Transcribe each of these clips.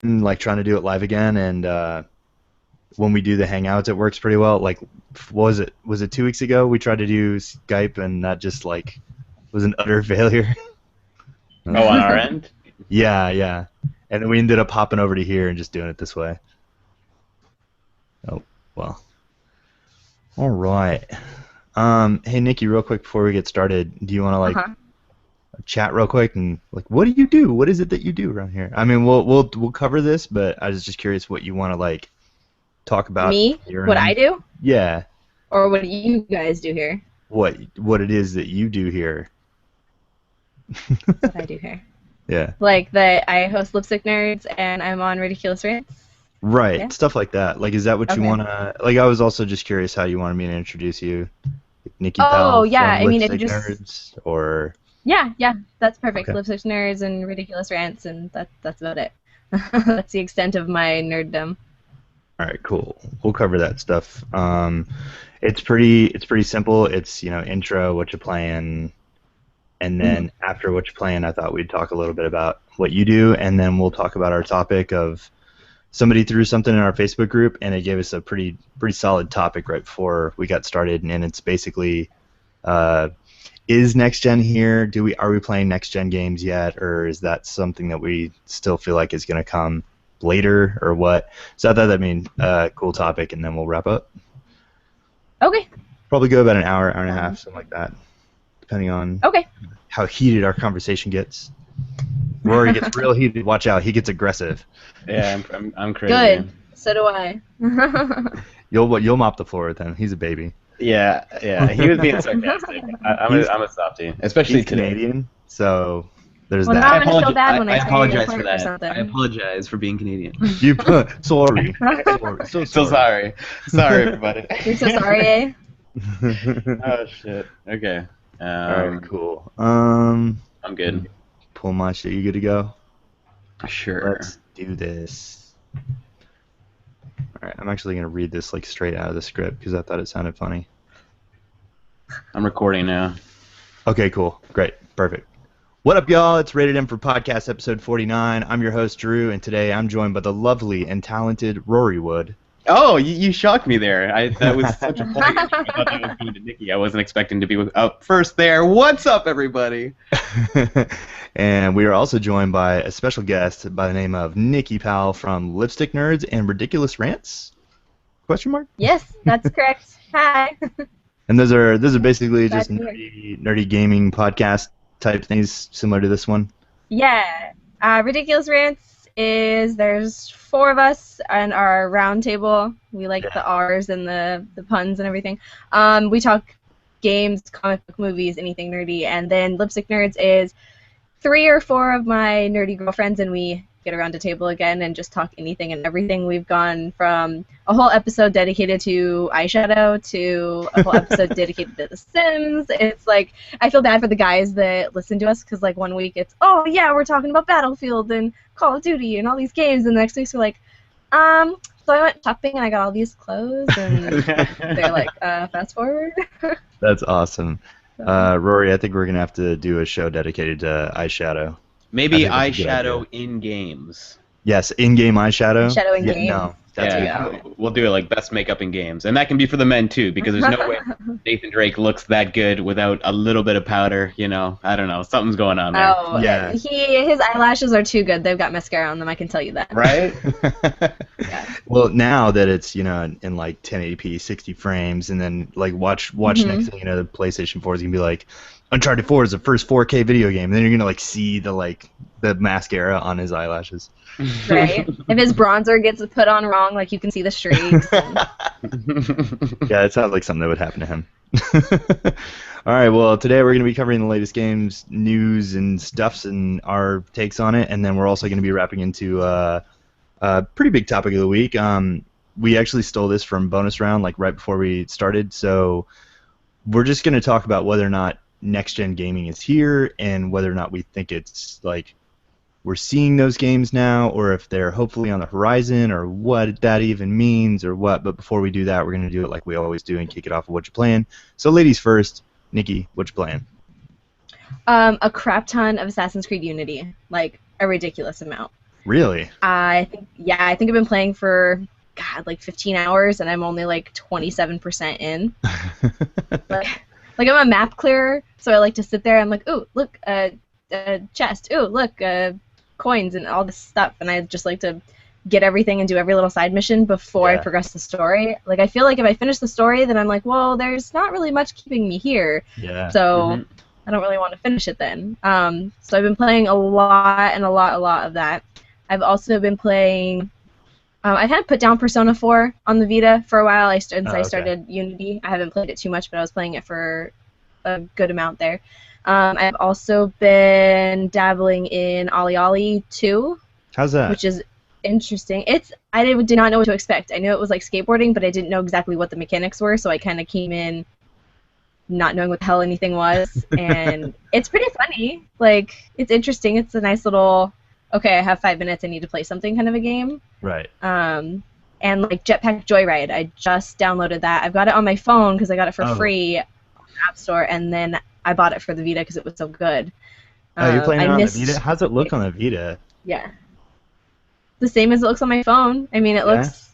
like trying to do it live again, and when we do the hangouts, it works pretty well. Like, what was it? Was it 2 weeks ago? We tried to do Skype, and that just like was an utter failure. Oh, on our end? Yeah, yeah. And then we ended up hopping over to here and just doing it this way. Oh, well. All right. Hey, Nikki, real quick before we get started, do you want to like chat real quick and like, what do you do? What is it that you do around here? I mean, we'll cover this, but I was just curious what you want to like talk about. Me? What I do? Yeah. Or what do you guys do here? What it is that you do here? What I do here? Yeah. Like that I host Lipstick Nerds and I'm on Ridiculous Rants. Right, Yeah. stuff like that. Like, is that what you Okay. want to... Like, I was also just curious how you wanted me to introduce you. Like, Nikki Oh, Powell yeah, from I mean, if you Lipstick just- Nerds, or... Yeah, that's perfect. Okay. Lipstick Nerds and Ridiculous Rants, and that's about it. That's the extent of my nerddom. All right, cool. We'll cover that stuff. It's pretty simple. It's, intro, what you're playing, and then after what you're playing, I thought we'd talk a little bit about what you do, and then we'll talk about our topic of... Somebody threw something in our Facebook group, and it gave us a pretty solid topic right before we got started, and it's basically, is next gen here? Are we playing next gen games yet, or is that something that we still feel like is going to come later, or what? So I thought that'd be a cool topic, and then we'll wrap up. Okay. Probably go about an hour and a half, something like that, depending on Okay. how heated our conversation gets. Rory gets real heated. Watch out, he gets aggressive. Yeah, I'm crazy. Good. So do I. You'll mop the floor with him. He's a baby. Yeah, he was being sarcastic. I'm a softie, especially He's today. Canadian, so there's Well, that. now I'm gonna feel bad when I say apologize you're for a that. something. I apologize for being Canadian. You put sorry. So So sorry. Sorry, everybody. You're so sorry, eh? Oh, shit. Okay. All right, cool. I'm good. Pull my shit. You good to go? Sure. Let's do this. All right, I'm actually gonna read this like straight out of the script because I thought it sounded funny. I'm recording now. Okay, cool, great, perfect. What up, y'all? It's Rated M for Podcast episode 49. I'm your host, Drew, and today I'm joined by the lovely and talented Rory Wood. Oh, you shocked me there. That was such a point. I thought that was being to Nikki. I wasn't expecting to be up first there. What's up, everybody? And we are also joined by a special guest by the name of Nikki Powell from Lipstick Nerds and Ridiculous Rants? Question mark? Yes, that's correct. Hi. And those are basically Glad just to hear. nerdy gaming podcast type things similar to this one. Yeah. Ridiculous Rants there's 4 of us on our round table. We like the R's and the puns and everything. We talk games, comic book movies, anything nerdy. And then Lipstick Nerds is 3 or 4 of my nerdy girlfriends, and we get around a table again and just talk anything and everything. We've gone from a whole episode dedicated to eyeshadow to a whole episode dedicated to The Sims. It's like, I feel bad for the guys that listen to us, because like one week it's, oh yeah, we're talking about Battlefield and Call of Duty and all these games, and the next week we're like, so I went shopping and I got all these clothes, and they're like, fast forward. That's awesome. Rory, I think we're going to have to do a show dedicated to eyeshadow. Maybe I think that's a good eyeshadow in games. Yes, in-game eyeshadow. Eyeshadow in Yeah, games. no, that's Yeah, we'll do it like best makeup in games, and that can be for the men too, because there's no way Nathan Drake looks that good without a little bit of powder. I don't know, something's going on there. Oh, Yeah. his eyelashes are too good. They've got mascara on them, I can tell you that. Right? Well, now that it's in like 1080p, 60 frames, and then like watch next thing the PlayStation 4 is gonna be like, Uncharted 4 is the first 4K video game, and then you're gonna like see the mascara on his eyelashes. Right? If his bronzer gets put on wrong, like you can see the streaks. Yeah, it sounds like something that would happen to him. All right, well, today we're going to be covering the latest games, news, and stuffs, and our takes on it, and then we're also going to be wrapping into a pretty big topic of the week. We actually stole this from Bonus Round, like right before we started, so we're just going to talk about whether or not next-gen gaming is here, and whether or not we think it's, like, we're seeing those games now, or if they're hopefully on the horizon, or what that even means, or what. But before we do that, we're going to do it like we always do and kick it off with what you're playing. So ladies first, Nikki, what you playing? A crap ton of Assassin's Creed Unity. Like, a ridiculous amount. Really? I think I've been playing for like 15 hours, and I'm only like 27% in. Like I'm a map clearer, so I like to sit there. I'm like, ooh, look, a chest. Ooh, look, coins and all this stuff, and I just like to get everything and do every little side mission before I progress the story. Like I feel like if I finish the story, then I'm like, well, there's not really much keeping me here. Yeah. So I don't really want to finish it then. So I've been playing a lot of that. I've also been playing. I kind of put down Persona 4 on the Vita for a while. I started Unity. I haven't played it too much, but I was playing it for a good amount there. I've also been dabbling in OlliOlli 2. How's that? Which is interesting. I did not know what to expect. I knew it was like skateboarding, but I didn't know exactly what the mechanics were, so I kind of came in not knowing what the hell anything was. And it's pretty funny. Like, it's interesting. It's a nice little, okay, I have 5 minutes, I need to play something kind of a game. Right. And like Jetpack Joyride, I just downloaded that. I've got it on my phone because I got it for free on the App Store, and then I bought it for the Vita because it was so good. Oh, you're playing it on the Vita? How's it look on the Vita? Yeah. The same as it looks on my phone. I mean, it looks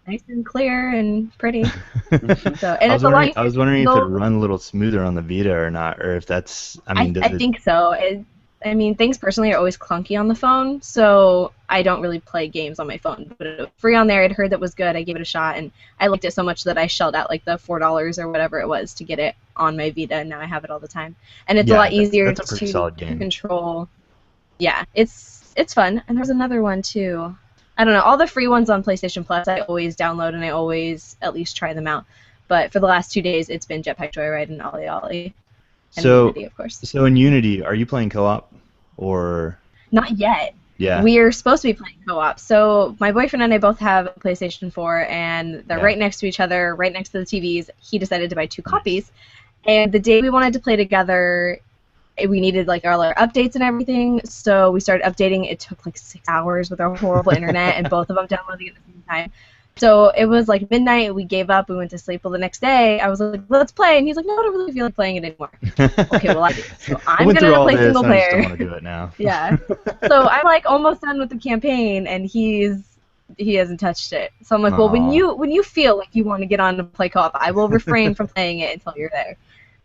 nice and clear and pretty. So, and I was wondering if it run a little smoother on the Vita or not, or if that's. I think so. Things personally are always clunky on the phone, so I don't really play games on my phone. But it was free on there. I'd heard that was good. I gave it a shot, and I liked it so much that I shelled out like the $4 or whatever it was to get it on my Vita, and now I have it all the time. And it's a lot easier to control. Yeah, it's fun. And there's another one too. I don't know. All the free ones on PlayStation Plus, I always download and I always at least try them out. But for the last 2 days, it's been Jetpack Joyride and OlliOlli. And Unity, of course. So in Unity, are you playing co-op or? Not yet. Yeah. We're supposed to be playing co-op. So my boyfriend and I both have a PlayStation 4, and they're right next to each other, right next to the TVs. He decided to buy 2 copies. And the day we wanted to play together, we needed like all our updates and everything, so we started updating. It took like 6 hours with our horrible internet, and both of them downloading at the same time. So it was like midnight, we gave up, we went to sleep. Well, the next day, I was like, let's play, and he's like, no, I don't really feel like playing it anymore. Okay, well, I do. So I'm going to play single player. I just don't want to do it now. Yeah. So I'm like almost done with the campaign, and he hasn't touched it. So I'm like, well, when you feel like you want to get on to play co-op, I will refrain from playing it until you're there.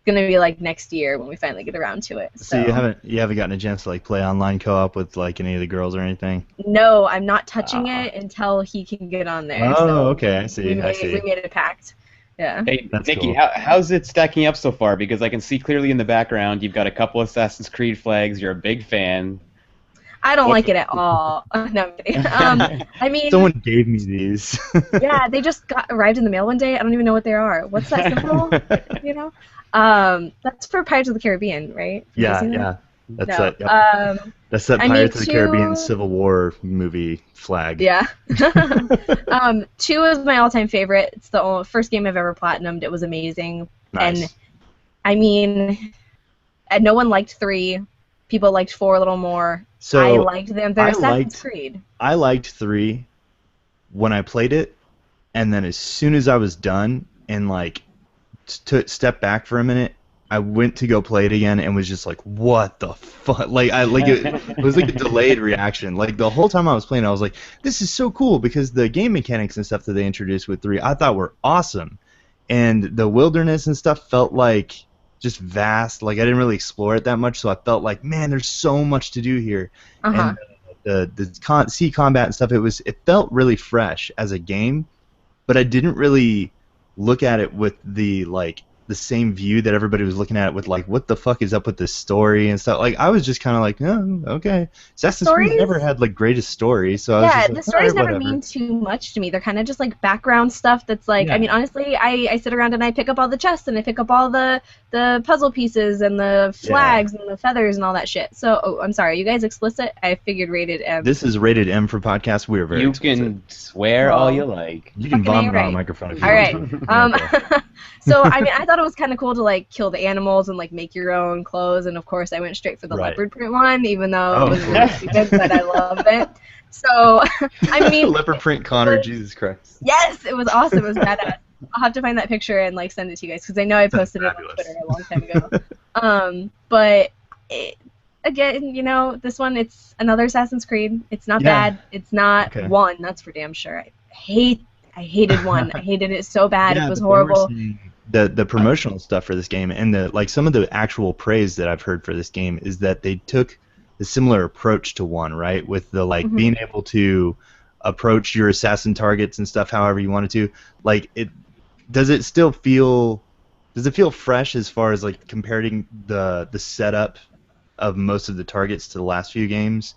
Gonna be like next year when we finally get around to it. So you haven't gotten a chance to like play online co-op with like any of the girls or anything? No, I'm not touching it until he can get on there. Oh, okay, I see. We made a pact. Yeah. Hey, That's Nikki, cool. how's it stacking up so far? Because I can see clearly in the background you've got a couple Assassin's Creed flags. You're a big fan. I don't like it at all. No, I'm kidding. I mean, someone gave me these. Yeah, they just arrived in the mail one day. I don't even know what they are. What's that symbol? You know? That's for Pirates of the Caribbean, right? Yeah. That's it. Yep. That's that Pirates of the Caribbean Civil War movie flag. Yeah. 2 is my all-time favorite. It's the first game I've ever platinumed. It was amazing. Nice. And I mean, no one liked 3. People liked 4 a little more. So I liked them. They're Assassin's Creed. I liked 3 when I played it, and then as soon as I was done and like step back for a minute, I went to go play it again and was just like, what the fuck? Like it was like a delayed reaction. Like the whole time I was playing, I was like, this is so cool because the game mechanics and stuff that they introduced with 3 I thought were awesome, and the wilderness and stuff felt like just vast. Like I didn't really explore it that much, so I felt like, man, there's so much to do here. And the sea combat and stuff, it felt really fresh as a game, but I didn't really look at it with the same view that everybody was looking at it with, like, what the fuck is up with this story and stuff. Like, I was just kind of like, oh, okay. Assassin's Creed never had, like, greatest story, so I was just like, the stories never mean too much to me. They're kind of just, like, background stuff that's, like, I mean, honestly, I sit around and I pick up all the chests and I pick up all the puzzle pieces and the flags and the feathers and all that shit. So, I'm sorry, are you guys explicit? I figured rated M. This is rated M for podcast. We are very explicit. You can swear all you like. You can vomit on a microphone if you want. All right. So, I mean, I thought it was kind of cool to, like, kill the animals and, like, make your own clothes. And, of course, I went straight for the leopard print one, even though it was really stupid, but I loved it. So, I mean... leopard print Connor, Jesus Christ. Yes, it was awesome. It was badass. I'll have to find that picture and, like, send it to you guys, because I know I posted it on Twitter a long time ago. But, again, this one, it's another Assassin's Creed. It's not Yeah. bad. It's not Okay. 1, that's for damn sure. I hated 1. I hated it so bad. Yeah, It was but they were horrible. saying the promotional stuff for this game and some of the actual praise that I've heard for this game is that they took a similar approach to 1, right? With the Mhm. being able to approach your assassin targets and stuff however you wanted to. Does it feel fresh as far as comparing the setup of most of the targets to the last few games?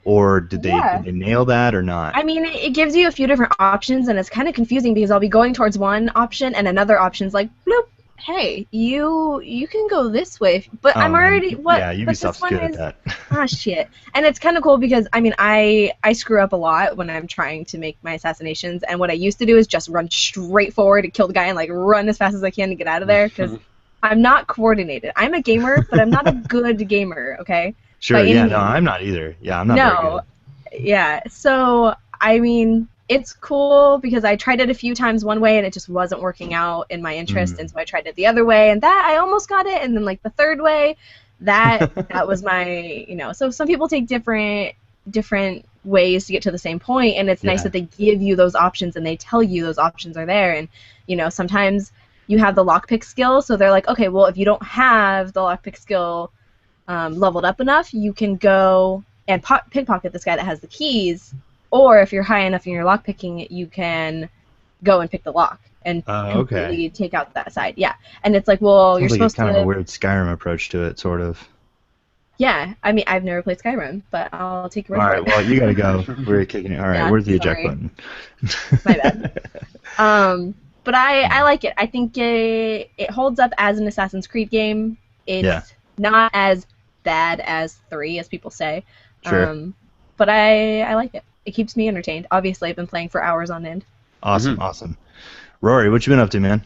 Or did they nail that or not? I mean, it gives you a few different options, and it's kind of confusing because I'll be going towards one option, and another option's like, bloop, hey, you can go this way, but I'm already what? Yeah, but this Ubisoft's one good is at that. shit. And it's kind of cool because I mean, I screw up a lot when I'm trying to make my assassinations, and what I used to do is just run straight forward and kill the guy and run as fast as I can to get out of there because I'm not coordinated. I'm a gamer, but I'm not a good gamer. Okay. Sure, By any yeah, means. no, I'm not either. Yeah, I'm not very No, good. yeah. So I mean, it's cool because I tried it a few times one way and it just wasn't working out in my interest, and so I tried it the other way, and that I almost got it, and then the third way, that was my, So some people take different ways to get to the same point, and it's nice Yeah. that they give you those options and they tell you those options are there, and sometimes you have the lockpick skill, so they're like, okay, well if you don't have the lockpick skill leveled up enough, you can go and pickpocket this guy that has the keys, or if you're high enough in your lockpicking, you can go and pick the lock and Okay. completely take out that side. Yeah, and it's like, well, you're Sounds like supposed kind to. of a weird Skyrim approach to it, sort of. Yeah, I mean, I've never played Skyrim, but I'll take your All word right, for it. well, you gotta go. We're kicking it. All right, Yeah, where's the eject sorry. button? My bad. But I like it. I think it holds up as an Assassin's Creed game. It's Yeah. not as bad as 3, as people say. Sure. But I like it. It keeps me entertained. Obviously, I've been playing for hours on end. Awesome, awesome. Rory, what you been up to, man?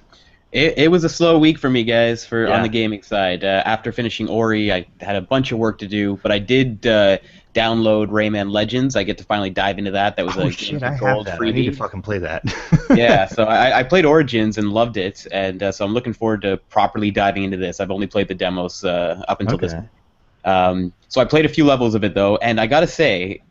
It was a slow week for me, guys, Yeah. on the gaming side. After finishing Ori, I had a bunch of work to do, but I did download Rayman Legends. I get to finally dive into that. That was Oh a shit, Game I of have Gold that. I need to freebie. fucking play that. Yeah, so I played Origins and loved it, and so I'm looking forward to properly diving into this. I've only played the demos up until this. So I played a few levels of it though, and I gotta say,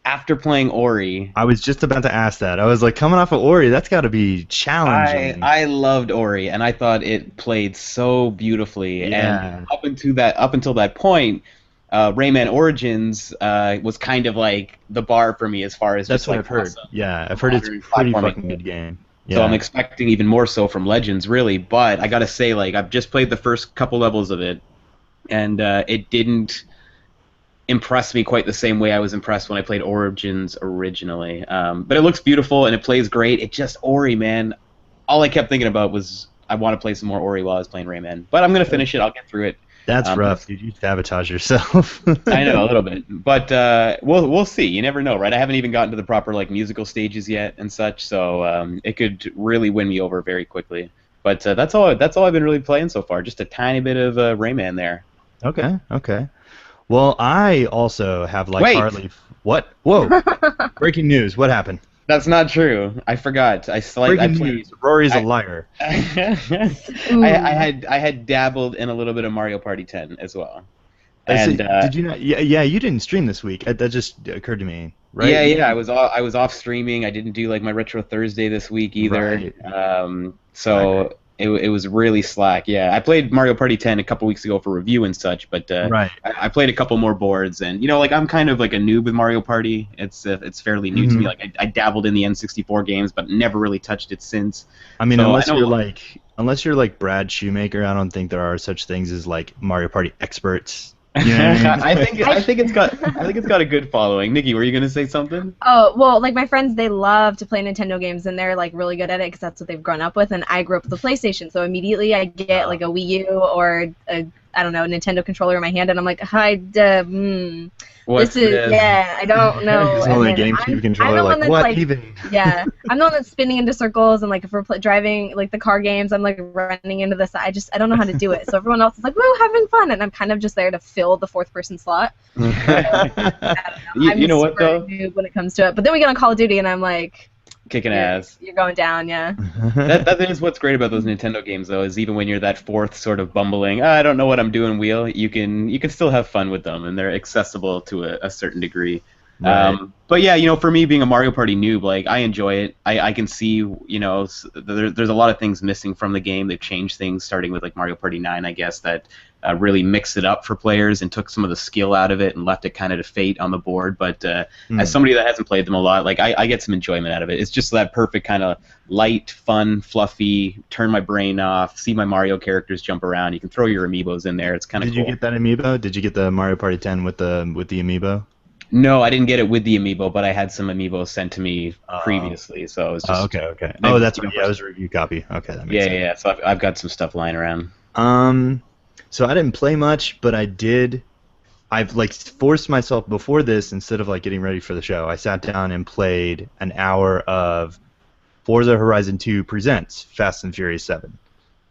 after playing Ori, I was just about to ask that. I was like, coming off of Ori, that's got to be challenging. I loved Ori, and I thought it played so beautifully. Yeah. And up until that point, Rayman Origins was kind of like the bar for me as far as That's just what like I've heard. awesome. Yeah, I've heard it's a Modern pretty platforming. fucking good game. Yeah. So I'm expecting even more so from Legends, really. But I gotta say, I've just played the first couple levels of it, and it didn't impress me quite the same way I was impressed when I played Origins originally. But it looks beautiful and it plays great. It just Ori, man. All I kept thinking about was I want to play some more Ori while I was playing Rayman. But I'm gonna finish it. I'll get through it. That's rough, dude. You sabotage yourself. I know a little bit, but we'll see. You never know, right? I haven't even gotten to the proper musical stages yet and such, so it could really win me over very quickly. But that's all I've been really playing so far. Just a tiny bit of Rayman there. Okay. Well, I also have Wait. Harley. What? Whoa! Breaking news. What happened? That's not true. I forgot. Breaking news. Rory's a liar. I had dabbled in a little bit of Mario Party 10 as well. And did you not? Yeah, you didn't stream this week. That just occurred to me. Right? Yeah. I was off streaming. I didn't do my Retro Thursday this week either. Right. So it was really slack. Yeah, I played Mario Party 10 a couple weeks ago for review and such, but Right. I played a couple more boards, and I'm kind of like a noob with Mario Party. It's fairly new to me. I dabbled in the N64 games, but never really touched it since. I mean, So unless you're like Brad Shoemaker, I don't think there are such things as Mario Party experts. You know what I mean? I think it's got a good following. Nikki, were you gonna say something? Oh, well, my friends, they love to play Nintendo games, and they're really good at it because that's what they've grown up with, and I grew up with the PlayStation, so immediately I get a Wii U or a Nintendo controller in my hand, and I'm like, What's this? I don't know. It's And only a then GameCube controller. I'm the one that's What even? Yeah, I'm the one that's spinning into circles, and if we're driving the car games, I'm running into this. I don't know how to do it. So everyone else is woo, having fun, and I'm kind of just there to fill the fourth person slot. You know what though? Noob when it comes to it, but then we get on Call of Duty, and I'm like, Kicking ass. You're going down, yeah. That is what's great about those Nintendo games, though, is even when you're that fourth sort of bumbling, I don't know what I'm doing wheel, you can still have fun with them, and they're accessible to a certain degree. Right. But yeah, for me being a Mario Party noob, like I enjoy it. I can see, there's a lot of things missing from the game. They've changed things, starting with like Mario Party 9, I guess, that really mixed it up for players and took some of the skill out of it and left it kind of to fate on the board. But as somebody that hasn't played them a lot, like I get some enjoyment out of it. It's just that perfect kind of light, fun, fluffy, turn my brain off, see my Mario characters jump around. You can throw your amiibos in there. It's kind of cool. Did you get that amiibo? Did you get the Mario Party 10 with the amiibo? No, I didn't get it with the amiibo, but I had some amiibos sent to me previously, so it was just. Okay. Oh, that's right. Yeah, it was a review copy. Okay, that makes sense. Yeah. So I've got some stuff lying around. So I didn't play much, but I did. I've like forced myself before this, instead of like getting ready for the show, I sat down and played an hour of Forza Horizon 2 Presents Fast and Furious 7.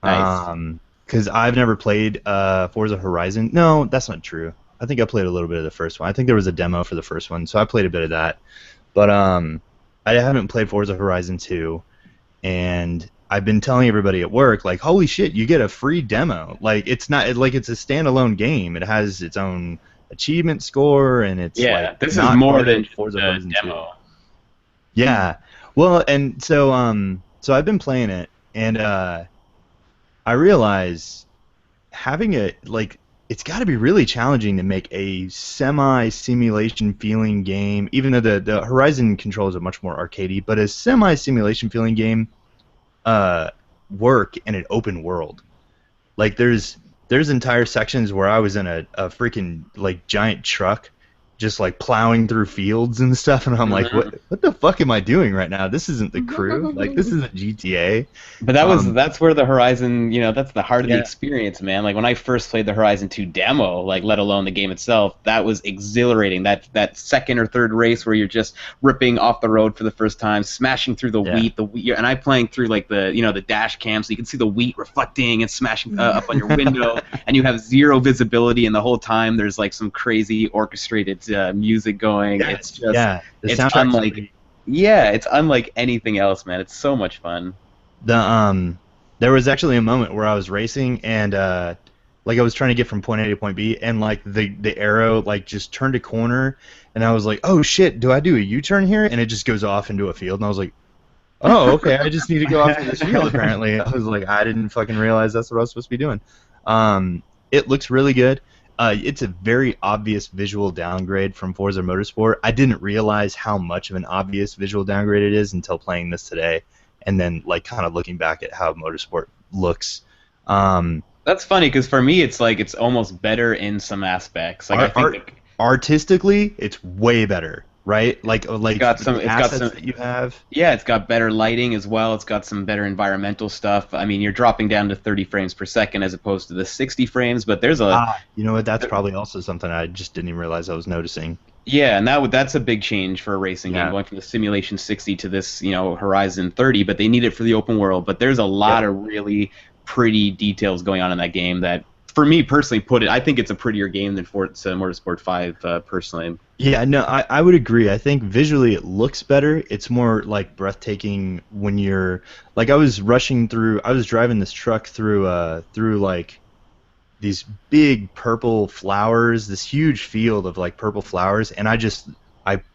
Nice. Because I've never played Forza Horizon. No, that's not true. I think I played a little bit of the first one. I think there was a demo for the first one, so I played a bit of that. But I haven't played Forza Horizon 2, and I've been telling everybody at work, like, holy shit, you get a free demo. Like, it's not like it's a standalone game. It has its own achievement score, and it's like this not is more part than of Forza a Horizon 2. demo. Yeah. Well, and so I've been playing it, and I realize having it's got to be really challenging to make a semi-simulation feeling game, even though the Horizon controls are much more arcadey, but a semi-simulation feeling game work in an open world. Like there's entire sections where I was in a freaking like giant truck just like plowing through fields and stuff, and I'm like, what the fuck am I doing right now? This isn't the crew. Like, this isn't GTA. But that's where the Horizon, that's the heart of the experience, man. Like when I first played the Horizon 2 demo, like let alone the game itself, that was exhilarating. That second or third race where you're just ripping off the road for the first time, smashing through the wheat, and I'm playing through like the dash cam, so you can see the wheat reflecting and smashing up on your window, and you have zero visibility, and the whole time there's like some crazy orchestrated music going. Yeah, it's just it's unlike it's unlike anything else, man. It's so much fun. There was actually a moment where I was racing and like I was trying to get from point A to point B, and like the arrow like just turned a corner, and I was like, oh shit, do I do a U-turn here? And it just goes off into a field, and I was like, oh, okay, I just need to go off into this field apparently. I was like, I didn't fucking realize that's what I was supposed to be doing. It looks really good. It's a very obvious visual downgrade from Forza Motorsport. I didn't realize how much of an obvious visual downgrade it is until playing this today, and then like kind of looking back at how Motorsport looks. That's funny because for me, it's like it's almost better in some aspects. Like I think artistically, it's way better. Right, like it's got some that you have. Yeah, it's got better lighting as well. It's got some better environmental stuff. I mean, you're dropping down to 30 frames per second as opposed to the 60 frames. But there's you know what? That's probably also something I just didn't even realize I was noticing. Yeah, and that's a big change for a racing game, going from the Simulation 60 to this, Horizon 30. But they need it for the open world. But there's a lot of really pretty details going on in that game that, for me personally, I think it's a prettier game than Forza Motorsport 5, personally. Yeah, no, I would agree. I think visually it looks better. It's more like breathtaking when you're like I was driving this truck through like these big purple flowers, this huge field of like purple flowers, and I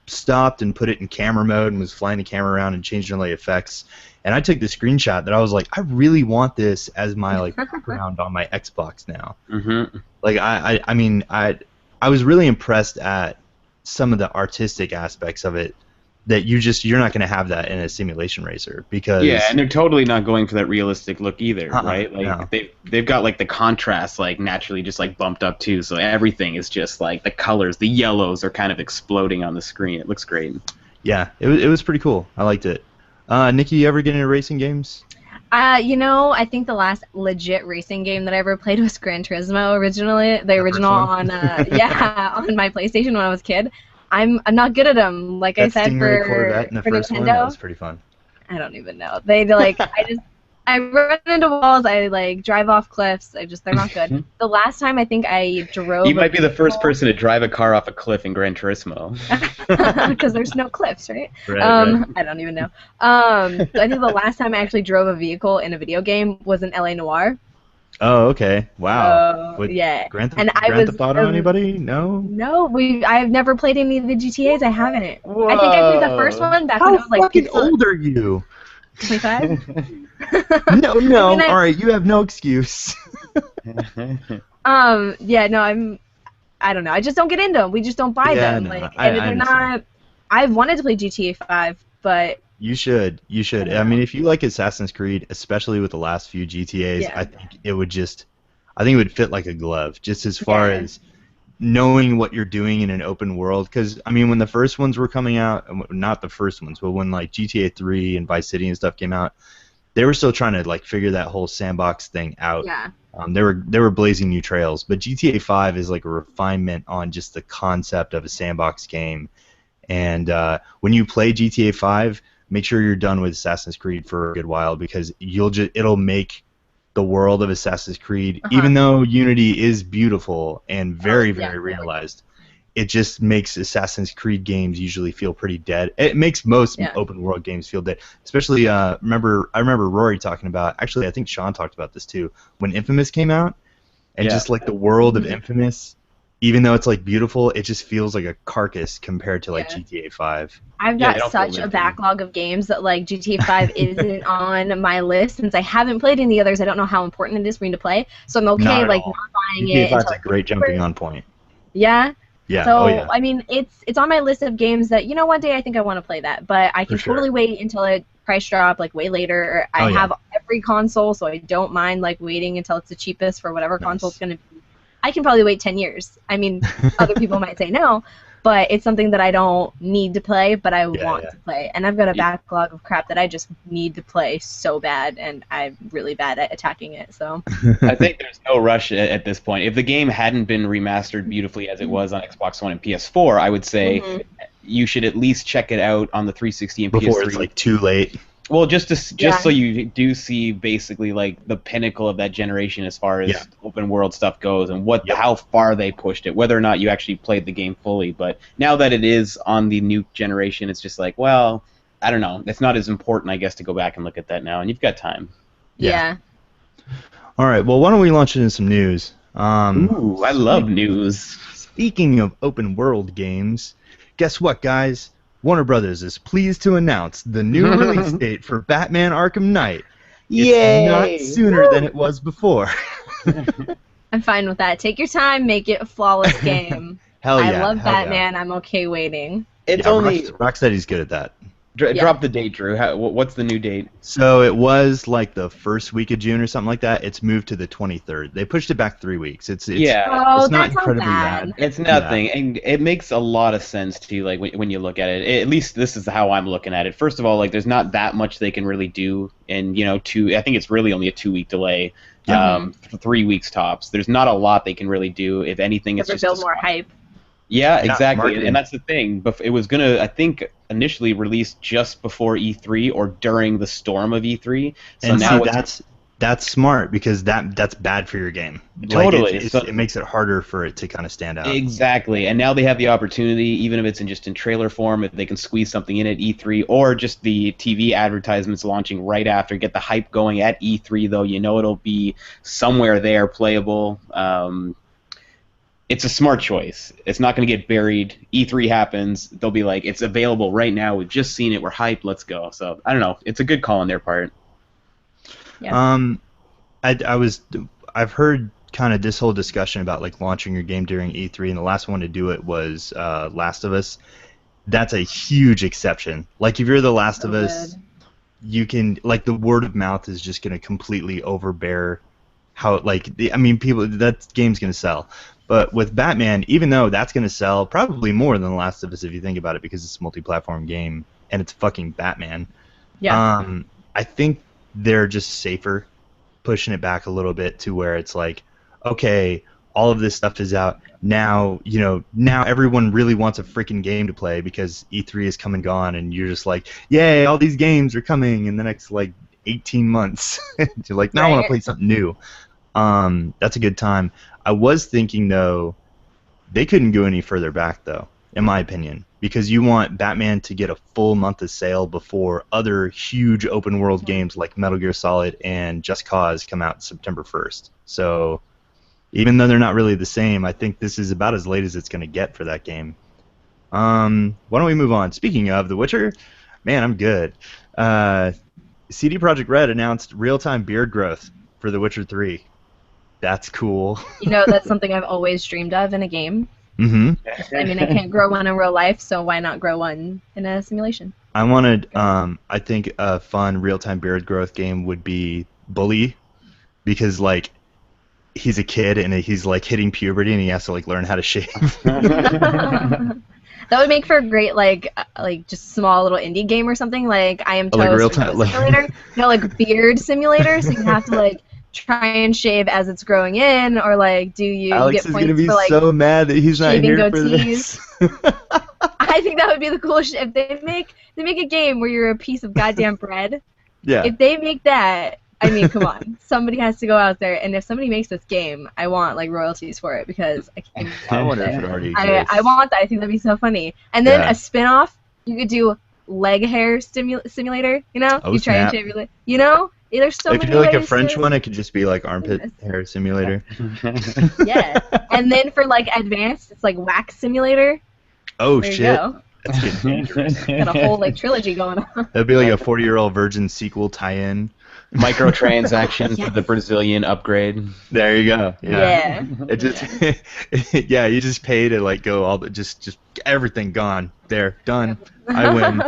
stopped and put it in camera mode and was flying the camera around and changing all the effects. And I took the screenshot that I was like, I really want this as my like background on my Xbox now. Mm-hmm. Like I mean I was really impressed at some of the artistic aspects of it that you're not going to have that in a simulation racer because and they're totally not going for that realistic look either, right? Like no. they've got like the contrast like naturally just like bumped up too, so everything is just like the colors, the yellows are kind of exploding on the screen. It looks great. Yeah, it was pretty cool. I liked it. Nikki, you ever get into racing games? I think the last legit racing game that I ever played was Gran Turismo originally. The original on on my PlayStation when I was a kid. I'm not good at them. Like that I said Stingray for Corvette in the first Nintendo, one, that was pretty fun. I don't even know. They like I run into walls. I like drive off cliffs. They're not good. The last time I think I drove. You might be the first person to drive a car off a cliff in Gran Turismo. Because there's no cliffs, right? Right. I don't even know. So I think the last time I actually drove a vehicle in a video game was in LA Noire. Oh, okay. Wow. So, yeah. Grand And I Grand was Theft Auto, anybody? No. No, I've never played any of the GTA's. I haven't. I think I played the first one back when I How was like fucking old are you? 25. No. I mean, All right, you have no excuse. Yeah, no, I don't know. I just don't get into them. We just don't buy Yeah, them. no, Like, I and they're understand. not. I've wanted to play GTA 5, but You should. You should. I mean, if you like Assassin's Creed, especially with the last few GTAs, Yeah. I think it would fit like a glove, just as far Yeah. as knowing what you're doing in an open world. Because I mean, when the first ones were coming out, not the first ones, but when like GTA 3 and Vice City and stuff came out, they were still trying to like figure that whole sandbox thing out. yeah. They were blazing new trails, but GTA 5 is like a refinement on just the concept of a sandbox game. And when you play GTA 5, make sure you're done with Assassin's Creed for a good while, because it'll make the world of Assassin's Creed, even though Unity is beautiful and very yeah, realized, it just makes Assassin's Creed games usually feel pretty dead. It makes most Yeah. open world games feel dead. Especially I remember Rory talking about, actually I think Sean talked about this too, when Infamous came out, and Yeah. just like the world of Infamous, even though it's like beautiful, it just feels like a carcass compared to like Yeah. GTA 5. I've Yeah, got they don't such feel a good. backlog of games that like GTA 5 isn't on my list since I haven't played any others. I don't know how important it is for me to play, so I'm okay Not at like all. not buying GTA it 5 is until a great jumping on point. Yeah. Yeah. So Oh yeah. I mean, it's on my list of games that one day I think I want to play that, but I can For sure. totally wait until it price drop like way later. I Oh, yeah. have every console, so I don't mind like waiting until it's the cheapest for whatever Nice. console it's gonna be. I can probably wait 10 years. I mean, other people might say no, but it's something that I don't need to play, but I want yeah. to play. And I've got a Yeah. backlog of crap that I just need to play so bad, and I'm really bad at attacking it. So I think there's no rush at this point. If the game hadn't been remastered beautifully as it was on Xbox One and PS4, I would say you should at least check it out on the 360 and Before PS3. it's like too late. Well, just Yeah. so you do see basically like the pinnacle of that generation as far as Yeah. open world stuff goes, and Yep. how far they pushed it, whether or not you actually played the game fully. But now that it is on the new generation, it's just like, well, I don't know. It's not as important, I guess, to go back and look at that now, and you've got time. Yeah. All right. Well, why don't we launch into some news? Ooh, I love news. Speaking of open world games, guess what, guys? Warner Brothers is pleased to announce the new release date for Batman Arkham Knight. It's not sooner than it was before. I'm fine with that. Take your time, make it a flawless game. Hell yeah. I love hell yeah. Batman. I'm okay waiting. It's Yeah, only Rocksteady's good at that. drop the date, Drew. What's the new date? So it was like the first week of June or something like that. It's moved to the 23rd. They pushed it back 3 weeks. It's Yeah. Oh, it's not that's incredibly bad. bad. It's nothing, and it makes a lot of sense too. Like when you look at it, at least this is how I'm looking at it. First of all, like there's not that much they can really do, and I think it's really only a 2-week delay, Yeah. 3 weeks tops. There's not a lot they can really do. If anything, it's Ever just build more hype. Yeah, Yeah, exactly, marketing. and that's the thing. But it was gonna, I think, initially release just before E3 or during the storm of E3. So And now see, it's that's smart, because that's bad for your game. Totally. Like, So- it makes it harder for it to kind of stand out. Exactly, and now they have the opportunity, even if it's just in trailer form, if they can squeeze something in at E3, or just the TV advertisements launching right after, get the hype going at E3. Though it'll be somewhere there playable. It's a smart choice. It's not going to get buried. E3 happens, they'll be like, it's available right now. We've just seen it. We're hyped. Let's go. So I don't know. It's a good call on their part. Yeah. I've heard kind of this whole discussion about like launching your game during E3, and the last one to do it was Last of Us. That's a huge exception. Like if you're The Last of Us, you can, like, the word of mouth is just going to completely overbear how, like, people, that game's going to sell. But with Batman, even though that's going to sell probably more than The Last of Us if you think about it, because it's a multi-platform game and it's fucking Batman. Yeah. I think they're just safer pushing it back a little bit to where it's like, okay, all of this stuff is out now. Now everyone really wants a freaking game to play because E3 is come and gone, and you're just like, yay, all these games are coming in the next like 18 months. You're like, no, I want to Right. play something new. That's a good time. I was thinking though, they couldn't go any further back though, in my opinion, because you want Batman to get a full month of sale before other huge open world games like Metal Gear Solid and Just Cause come out September 1st. So even though they're not really the same, I think this is about as late as it's going to get for that game. Why don't we move on? Speaking of The Witcher, man, I'm good. CD Projekt Red announced real-time beard growth for The Witcher 3. That's cool. You know, that's something I've always dreamed of in a game. Mm-hmm. I mean, I can't grow one in real life, so why not grow one in a simulation? I wanted, I think a fun real-time beard growth game would be Bully, because like he's a kid and he's like hitting puberty and he has to like learn how to shave. That would make for a great like just small little indie game or something like I Am Oh, like Toast real-time- or Toast Simulator. No, like beard simulator, so you have to like try and shave as it's growing in, or like do you Alex get is points gonna be for like so mad that he's not shaving here for goatees. this. I think that would be the coolest if they make a game where you're a piece of goddamn bread. Yeah. If they make that, I mean, come on. Somebody has to go out there, and if somebody makes this game, I want like royalties for it because I can't. I wonder if it already exists. I want that. I think that'd be so funny. And then Yeah. a spin-off, you could do leg hair simulator. You know, Oh, you try and snap. shave your leg. You know, there's so If many you do like a ways French to- one, it could just be like armpit Yes. hair simulator. Yeah. And then for like advanced, it's like wax simulator. Oh There you shit. go. That's getting dangerous. Got a whole like trilogy going on. That'd be like a 40-year-old virgin sequel tie-in. Microtransactions Yes. for the Brazilian upgrade. There you go. Yeah. It just yeah, you just pay to like go all the just everything gone. There, done. I win.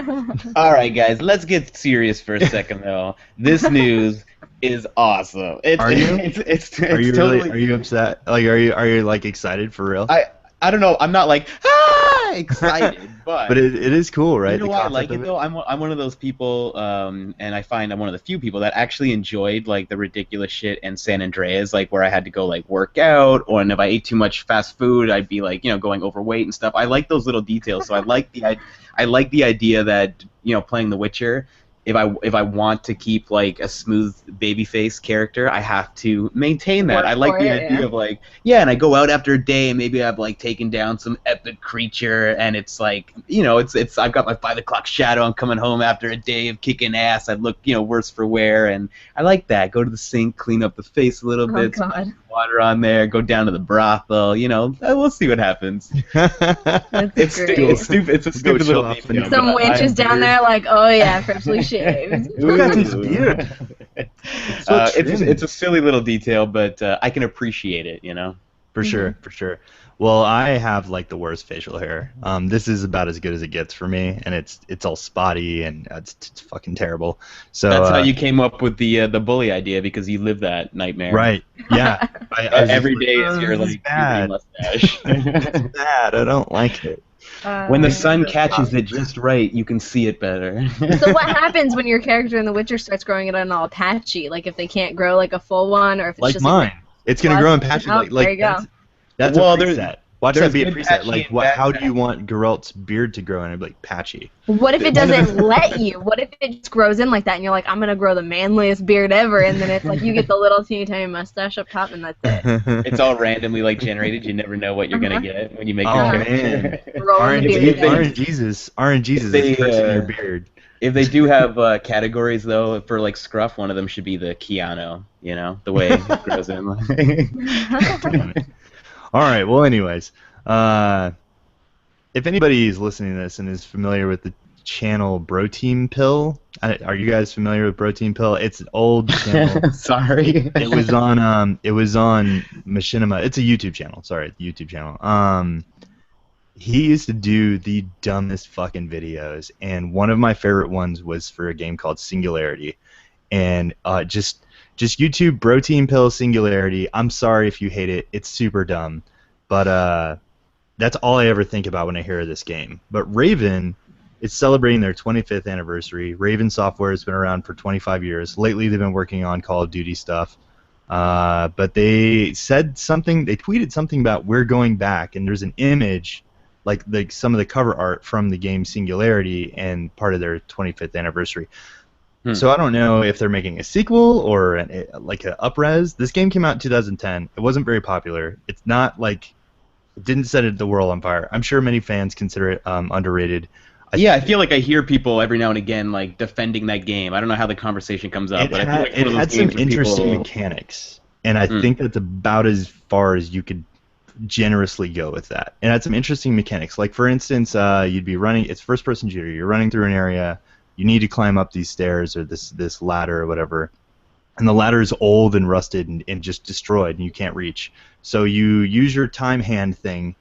All right, guys, let's get serious for a second, though. This news is awesome. It's, Are you? It's Are you totally. really? Are you upset? Like, are you like excited for real? I don't know. I'm not like excited, But it is cool, right? You know The why I concept like of it though? I'm one of those people, and I find I'm one of the few people that actually enjoyed like the ridiculous shit in San Andreas, like where I had to go like work out, or and if I ate too much fast food, I'd be like going overweight and stuff. I like those little details, so I like the idea that playing The Witcher. If I want to keep like a smooth babyface character, I have to maintain that. Work I like for the it, idea yeah. of like and I go out after a day and maybe I've like taken down some epic creature and it's like it's I've got my 5 o'clock shadow. I'm coming home after a day of kicking ass. I look worse for wear, and I like that. Go to the sink, clean up the face a little Oh bit, God. water on there. Go down to the brothel. We'll see what happens. That's It's great. stupid. It's a Go stupid chill little off detail. and- Some but wench is down there like, oh yeah, freshly shaved. Look at this beard. so trim. it's a silly little detail, but I can appreciate it. For sure, for sure. Well, I have like the worst facial hair. This is about as good as it gets for me, and it's all spotty and it's fucking terrible. So That's how you came up with the bully idea, because you live that nightmare. right? Yeah. I was Every just day like, is "Oh, your this is like puberty bad. mustache. It's bad. I don't like it. When the sun catches it just right, you can see it better. So what happens when your character in The Witcher starts growing it on all patchy? Like if they can't grow like a full one, or if it's Like just mine. It's gonna grow in patches. Oh, Like there you go. that's Well, a there's- preset. Watch there's that be a good preset. patchy Like and what? bad How do you want Geralt's beard to grow? And it'd be like patchy. What if it doesn't let you? What if it just grows in like that, and you're like, I'm gonna grow the manliest beard ever, and then it's like you get the little teeny tiny mustache up top, and that's it. It's all randomly like generated. You never know what you're gonna get when you make Oh, your man. character. Growing the beard. RNGesus is They, cursing your beard. If they do have categories though for like scruff, one of them should be the Keanu. The way it grows in. All right. Well, anyways, if anybody is listening to this and is familiar with the channel Bro Team Pill, are you guys familiar with Bro Team Pill? It's an old channel. Sorry. It was on Machinima. It's a YouTube channel. Sorry, YouTube channel. He used to do the dumbest fucking videos, and one of my favorite ones was for a game called Singularity. And just YouTube Bro Team Pill Singularity. I'm sorry if you hate it. It's super dumb, but that's all I ever think about when I hear of this game. But Raven is celebrating their 25th anniversary. Raven Software has been around for 25 years. Lately, they've been working on Call of Duty stuff. But they said something. They tweeted something about we're going back, and there's an image, like some of the cover art from the game Singularity and part of their 25th anniversary. So I don't know if they're making a sequel or like a upres. This game came out in 2010. It wasn't very popular. It's not like it didn't set the world on fire. I'm sure many fans consider it underrated. I feel like I hear people every now and again like defending that game. I don't know how the conversation comes up, but I feel like it's one of those had some games where interesting people... mechanics, and I think that's about as far as you could generously go with that. And it had some interesting mechanics. Like for instance, you'd be running. It's first-person shooter. You're running through an area. You need to climb up these stairs or this ladder or whatever, and the ladder is old and rusted and just destroyed, and you can't reach. So you use your time hand thing,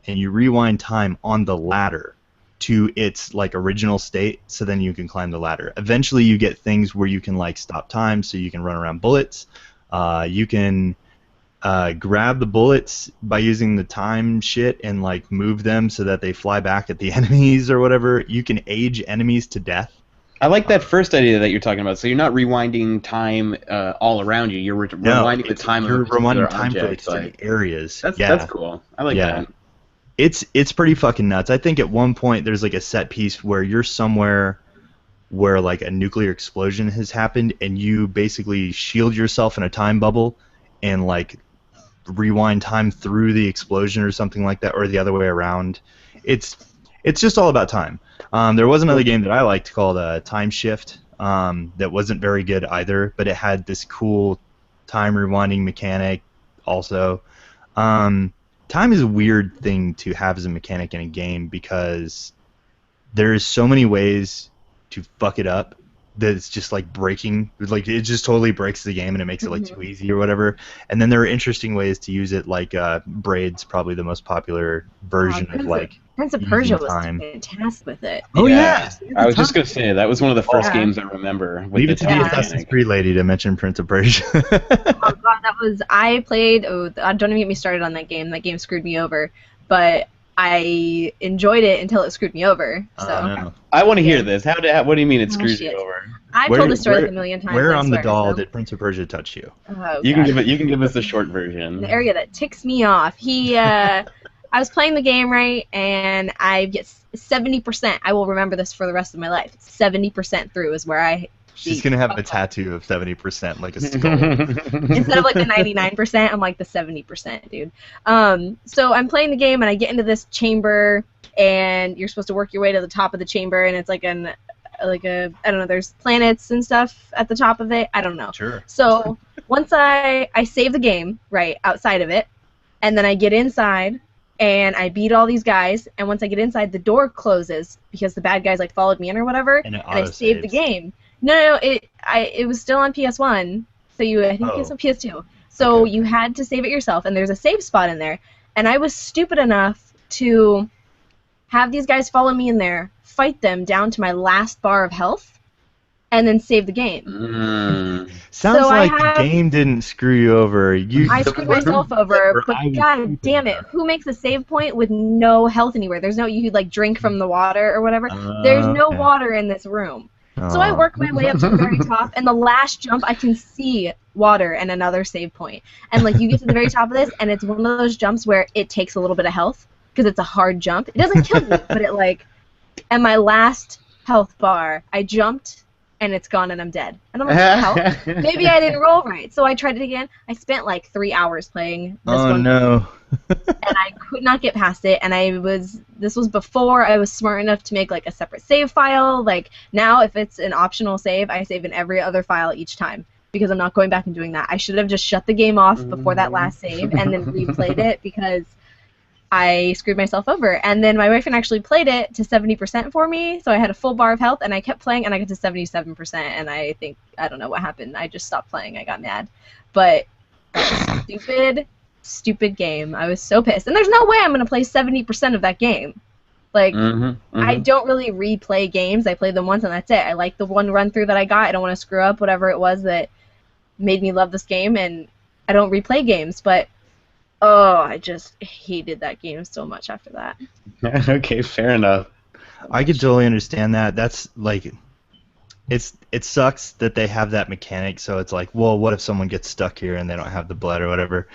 and you rewind time on the ladder to its like original state, so then you can climb the ladder. Eventually, you get things where you can like stop time, so you can run around bullets. You can grab the bullets by using the time shit and like move them so that they fly back at the enemies or whatever. You can age enemies to death. I like that first idea that you're talking about. So you're not rewinding time all around you. You're rewinding the time. You're of a particular rewinding time for object, certain areas. That's cool. I like that. It's pretty fucking nuts. I think at one point there's like a set piece where you're somewhere where like a nuclear explosion has happened, and you basically shield yourself in a time bubble and like rewind time through the explosion or something like that, or the other way around. It's just all about time. There was another game that I liked called Time Shift that wasn't very good either, but it had this cool time rewinding mechanic also. Time is a weird thing to have as a mechanic in a game because there's so many ways to fuck it up that it's just like breaking, like it just totally breaks the game and it makes it like too easy or whatever. And then there are interesting ways to use it, like Braid's probably the most popular version of like Prince of Persia was time. fantastic with it. Oh yeah, I was just gonna say that was one of the first games I remember. With leave it to the time Assassin's mechanic. Creed lady to mention Prince of Persia. Oh god, I played. Oh, don't even get me started on that game. That game screwed me over. But I enjoyed it until it screwed me over. So No. I want to hear this. What do you mean it screws you shit. over? I've told the story like a million times. Where I on the swear, doll so. did Prince of Persia touch you? Oh, You can God. give us the short version. The area that ticks me off. I was playing the game, right, and I get 70%. I will remember this for the rest of my life. 70% through is where I... She's gonna have a tattoo of 70%, like a skull. Instead of like the 99%, I'm like the 70%, dude. So I'm playing the game, and I get into this chamber, and you're supposed to work your way to the top of the chamber, and it's like I don't know, there's planets and stuff at the top of it. I don't know. Sure. So once I save the game, right, outside of it, and then I get inside, and I beat all these guys, and once I get inside, the door closes because the bad guys like followed me in or whatever, And I saved the game. No, it was still on PS1, so I think it was on PS2. So Okay. you had to save it yourself, and there's a save spot in there, and I was stupid enough to have these guys follow me in there, fight them down to my last bar of health, and then save the game. Sounds So I like have- the game didn't screw you over. I screwed myself over, but god damn it, who makes a save point with no health anywhere? There's no, you could like drink from the water or whatever. There's no Okay. water in this room. So I work my way up to the very top, and the last jump I can see water and another save point. And like you get to the very top of this, and it's one of those jumps where it takes a little bit of health because it's a hard jump. It doesn't kill me, but it like, at my last health bar, I jumped and it's gone and I'm dead. And I'm like, what the hell? Maybe I didn't roll right. So I tried it again. I spent like 3 hours playing this Oh one, no. and I could not get past it. And this was before I was smart enough to make like a separate save file. Like now, if it's an optional save, I save in every other file each time because I'm not going back and doing that. I should have just shut the game off before that last save and then replayed it because I screwed myself over. And then my boyfriend actually played it to 70% for me, so I had a full bar of health, and I kept playing, and I got to 77%, and I don't know what happened. I just stopped playing. I got mad. But stupid game. I was so pissed. And there's no way I'm going to play 70% of that game. Like, I don't really replay games. I played them once, and that's it. I like the one run-through that I got. I don't want to screw up whatever it was that made me love this game, and I don't replay games, but I just hated that game so much after that. Okay, fair enough. I could totally understand that. That's like, it sucks that they have that mechanic. So it's like, well, what if someone gets stuck here and they don't have the blood or whatever?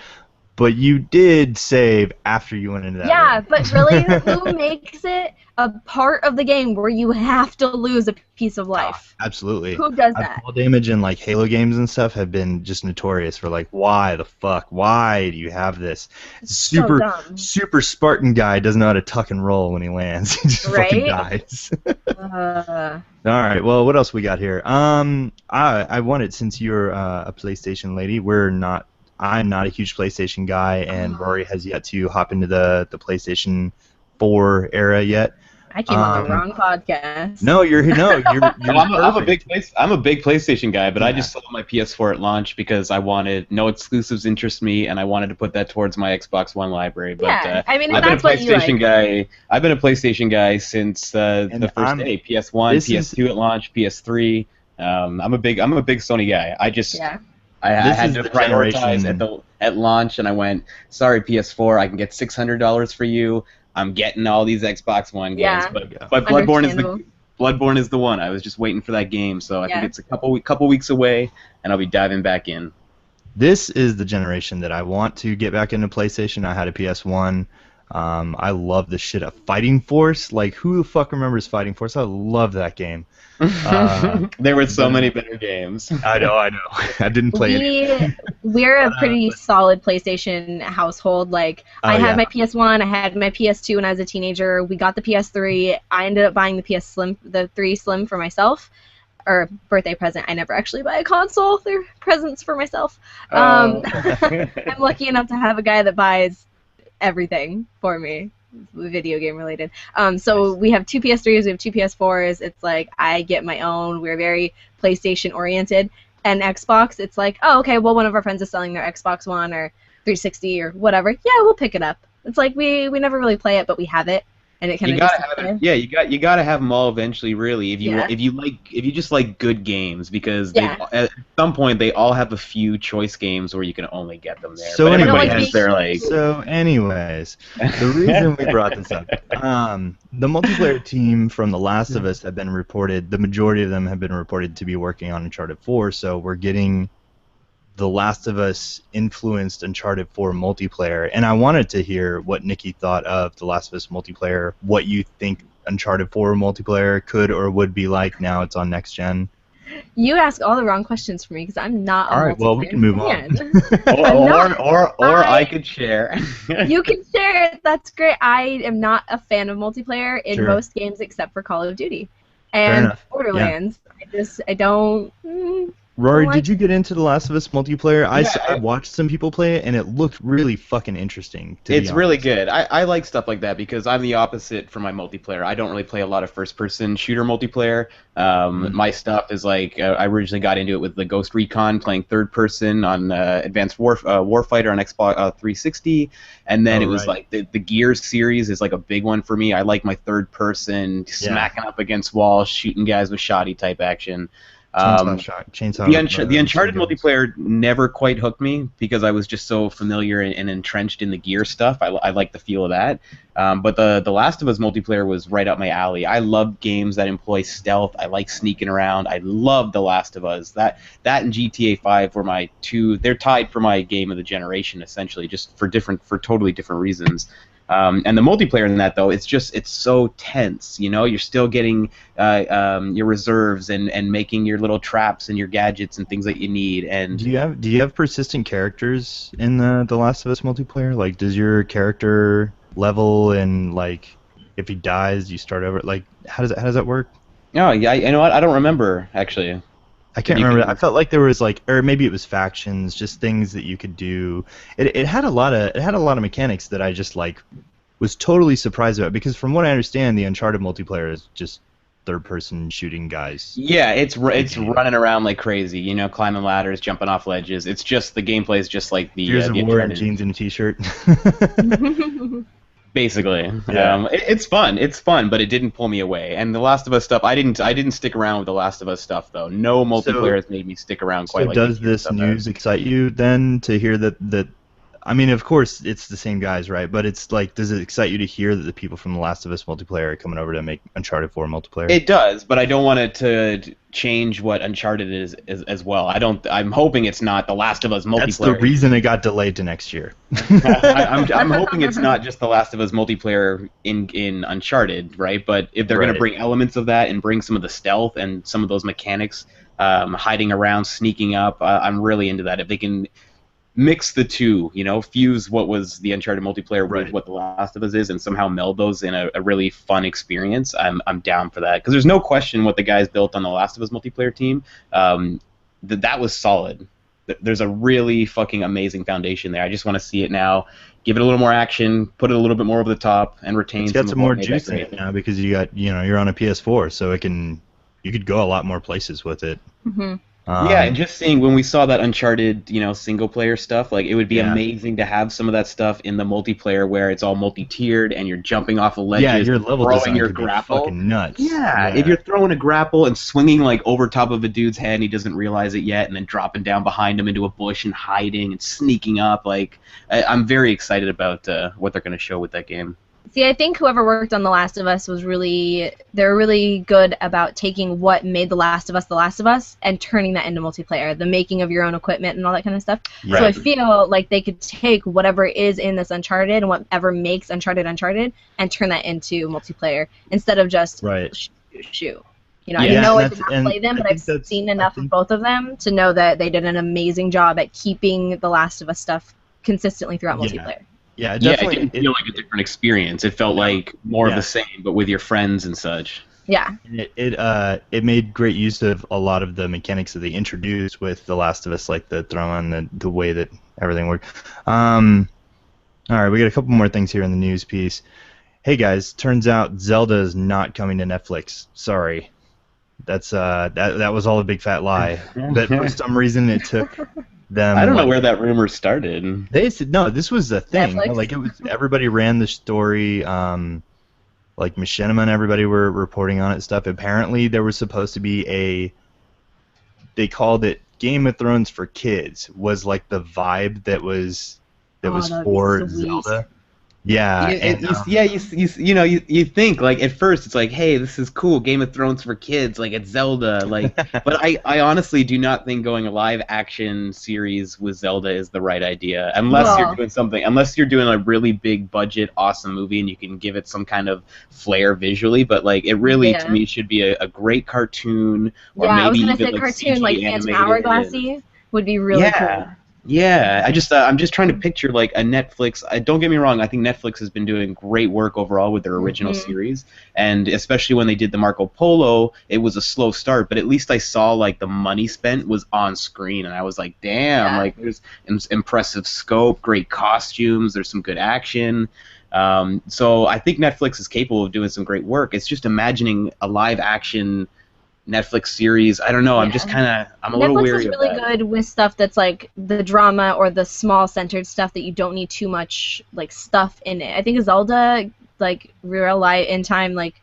But you did save after you went into that Yeah, room. but really, who makes it a part of the game where you have to lose a piece of life? Absolutely. Who does that? Fall damage in like Halo games and stuff have been just notorious for like, why the fuck? Why do you have this? So dumb. Super Spartan guy doesn't know how to tuck and roll when he lands. He just fucking Right? dies. Uh, All right. Well, what else we got here? I wanted, since you're a PlayStation lady, I'm not a huge PlayStation guy, and Rory has yet to hop into the PlayStation 4 era yet. I came on the wrong podcast. No, you're No, I'm a perfect. big PlayStation guy, but I Yeah. just sold my PS4 at launch because I wanted no exclusives interest me, and I wanted to put that towards my Xbox One library. But Yeah, I mean, if I've been a that's what you PlayStation like. guy. I've been a PlayStation guy since the first I'm- day. PS1, this is- PS2 at launch, PS3. I'm a big Sony guy. I just Yeah. I This had is to the prioritize generation- at launch, and I went, sorry PS4, I can get $600 for you. I'm getting all these Xbox One games, Yeah. but Understandable. Bloodborne is the one. I was just waiting for that game, so I Yeah. think it's a couple weeks away, and I'll be diving back in. This is the generation that I want to get back into PlayStation. I had a PS1. I love the shit of Fighting Force. Like, who the fuck remembers Fighting Force? I love that game. There were so many better games. I know. I didn't play it. We're a pretty solid PlayStation household. Like, I had my PS1, I had my PS2 when I was a teenager. We got the PS3. I ended up buying the 3 Slim for myself. Or birthday present. I never actually buy a console. They're presents for myself. I'm lucky enough to have a guy that buys everything for me, video game related. So we have 2 PS3s, we have 2 PS4s. It's like I get my own. We're very PlayStation oriented. And Xbox, it's like, oh, okay, well, one of our friends is selling their Xbox One or 360 or whatever. Yeah, we'll pick it up. It's like we never really play it, but we have it, and it kind You of gotta have it. Yeah, you gotta have them all eventually. Really, if you Yeah. if you just like good games, because Yeah. at some point they all have a few choice games where you can only get them there. So but everybody anyways- has their like. So, anyways, the reason we brought this up, the multiplayer team from The Last of Us have been reported. The majority of them have been reported to be working on Uncharted 4. So we're getting The Last of Us influenced Uncharted 4 multiplayer, and I wanted to hear what Nikki thought of The Last of Us multiplayer. What you think Uncharted 4 multiplayer could or would be like now it's on next gen. You ask all the wrong questions for me because I'm not. All right, well, we can move on. No, or I I- could share. You can share it. That's great. I am not a fan of multiplayer in Sure. most games except for Call of Duty Fair and enough. Borderlands. I don't. Rory, Like- did you get into The Last of Us multiplayer? I Yeah, watched some people play it, and it looked really fucking interesting. It's really good. I like stuff like that because I'm the opposite for my multiplayer. I don't really play a lot of first-person shooter multiplayer. My stuff is like I originally got into it with the Ghost Recon, playing third-person on Advanced Warfighter on Xbox 360, and then Oh, it was right. like the Gears series is like a big one for me. I like my third-person, smacking up against walls, shooting guys with shoddy type action. Chainsaw. The Uncharted multiplayer never quite hooked me because I was just so familiar and entrenched in the gear stuff. I like the feel of that. But the Last of Us multiplayer was right up my alley. I love games that employ stealth. I like sneaking around. I love The Last of Us. That and GTA 5 were my two. They're tied for my game of the generation, essentially, just for totally different reasons. And the multiplayer in that, though, it's so tense. You know, you're still getting your reserves and making your little traps and your gadgets and things that you need. And Do you have persistent characters in the Last of Us multiplayer? Like, does your character level and like if he dies, you start over? Like, how does that work? oh yeah, you know what? I don't remember actually. I can't You remember. can- I felt like there was like, or maybe it was factions, just things that you could do. It had a lot of mechanics that I just like was totally surprised about, because from what I understand, the Uncharted multiplayer is just third-person shooting guys. Yeah, it's Okay. running around like crazy. You know, climbing ladders, jumping off ledges. It's just the gameplay is just like the Gears of the War and Uncharted. jeans and a t-shirt. Basically, Yeah. it's fun. It's fun, but it didn't pull me away. And the Last of Us stuff, I didn't stick around with the Last of Us stuff though. No multiplayer has made me stick around quite So like. does the Gears this stuff news excite you then to hear that I mean, of course, it's the same guys, right? But it's like, does it excite you to hear that the people from The Last of Us multiplayer are coming over to make Uncharted 4 multiplayer? It does, but I don't want it to change what Uncharted is as well. I'm hoping it's not The Last of Us multiplayer. That's the reason it got delayed to next year. I'm hoping it's not just The Last of Us multiplayer in Uncharted, right? But if they're going to bring elements of that and bring some of the stealth and some of those mechanics, hiding around, sneaking up, I'm really into that. If they can mix the two, fuse what was the Uncharted multiplayer with what The Last of Us is, and somehow meld those in a really fun experience, I'm down for that. Because there's no question what the guys built on The Last of Us multiplayer team, that was solid. There's a really fucking amazing foundation there. I just want to see it now. Give it a little more action, put it a little bit more over the top, and retain. It's got some more juice in it now because you're on a PS4, so you could go a lot more places with it. Mm-hmm. Yeah, and just seeing when we saw that Uncharted, single player stuff, like it would be amazing to have some of that stuff in the multiplayer where it's all multi-tiered and you're jumping off of ledges, yeah, your level throwing your could grapple. Be fucking nuts. Yeah, if you're throwing a grapple and swinging like over top of a dude's head and he doesn't realize it yet, and then dropping down behind him into a bush and hiding and sneaking up, like I'm very excited about what they're going to show with that game. See, I think whoever worked on The Last of Us they're really good about taking what made The Last of Us and turning that into multiplayer, the making of your own equipment and all that kind of stuff. Right. So I feel like they could take whatever is in this Uncharted and whatever makes Uncharted and turn that into multiplayer instead of just shoot. I did not play them, but I've seen enough of both of them to know that they did an amazing job at keeping The Last of Us stuff consistently throughout multiplayer. Yeah, it didn't feel like a different experience. It felt like more of the same, but with your friends and such. Yeah. It made great use of a lot of the mechanics that they introduced with The Last of Us, like the throwing, the way that everything worked. All right, we got a couple more things here in the news piece. Hey guys, turns out Zelda is not coming to Netflix. Sorry. That's that was all a big fat lie. But for some reason it took them. I don't know where that rumor started. They said no. This was a thing. Netflix? Like it was. Everybody ran the story. Like Machinima and everybody were reporting on it stuff. Apparently there was supposed to be they called it Game of Thrones for kids. Was like the vibe that was for Zelda. Yeah, you think like at first it's like, hey, this is cool, Game of Thrones for kids, like it's Zelda, like. But I honestly do not think going a live action series with Zelda is the right idea, unless you're doing a really big budget, awesome movie and you can give it some kind of flair visually. But like it really to me should be a great cartoon, or maybe I was gonna even say like cartoon, CG like Phantom Hourglassy would be really cool. Yeah, I'm just trying to picture like a Netflix. Don't get me wrong, I think Netflix has been doing great work overall with their original series, and especially when they did the Marco Polo, it was a slow start, but at least I saw like the money spent was on screen, and I was like, damn, like there's impressive scope, great costumes, there's some good action. So I think Netflix is capable of doing some great work. It's just imagining a live action Netflix series. I don't know. I'm just I'm a little weary of that. Netflix is really good with stuff that's like the drama or the small centered stuff that you don't need too much like stuff in it. I think Zelda, like real life in time, like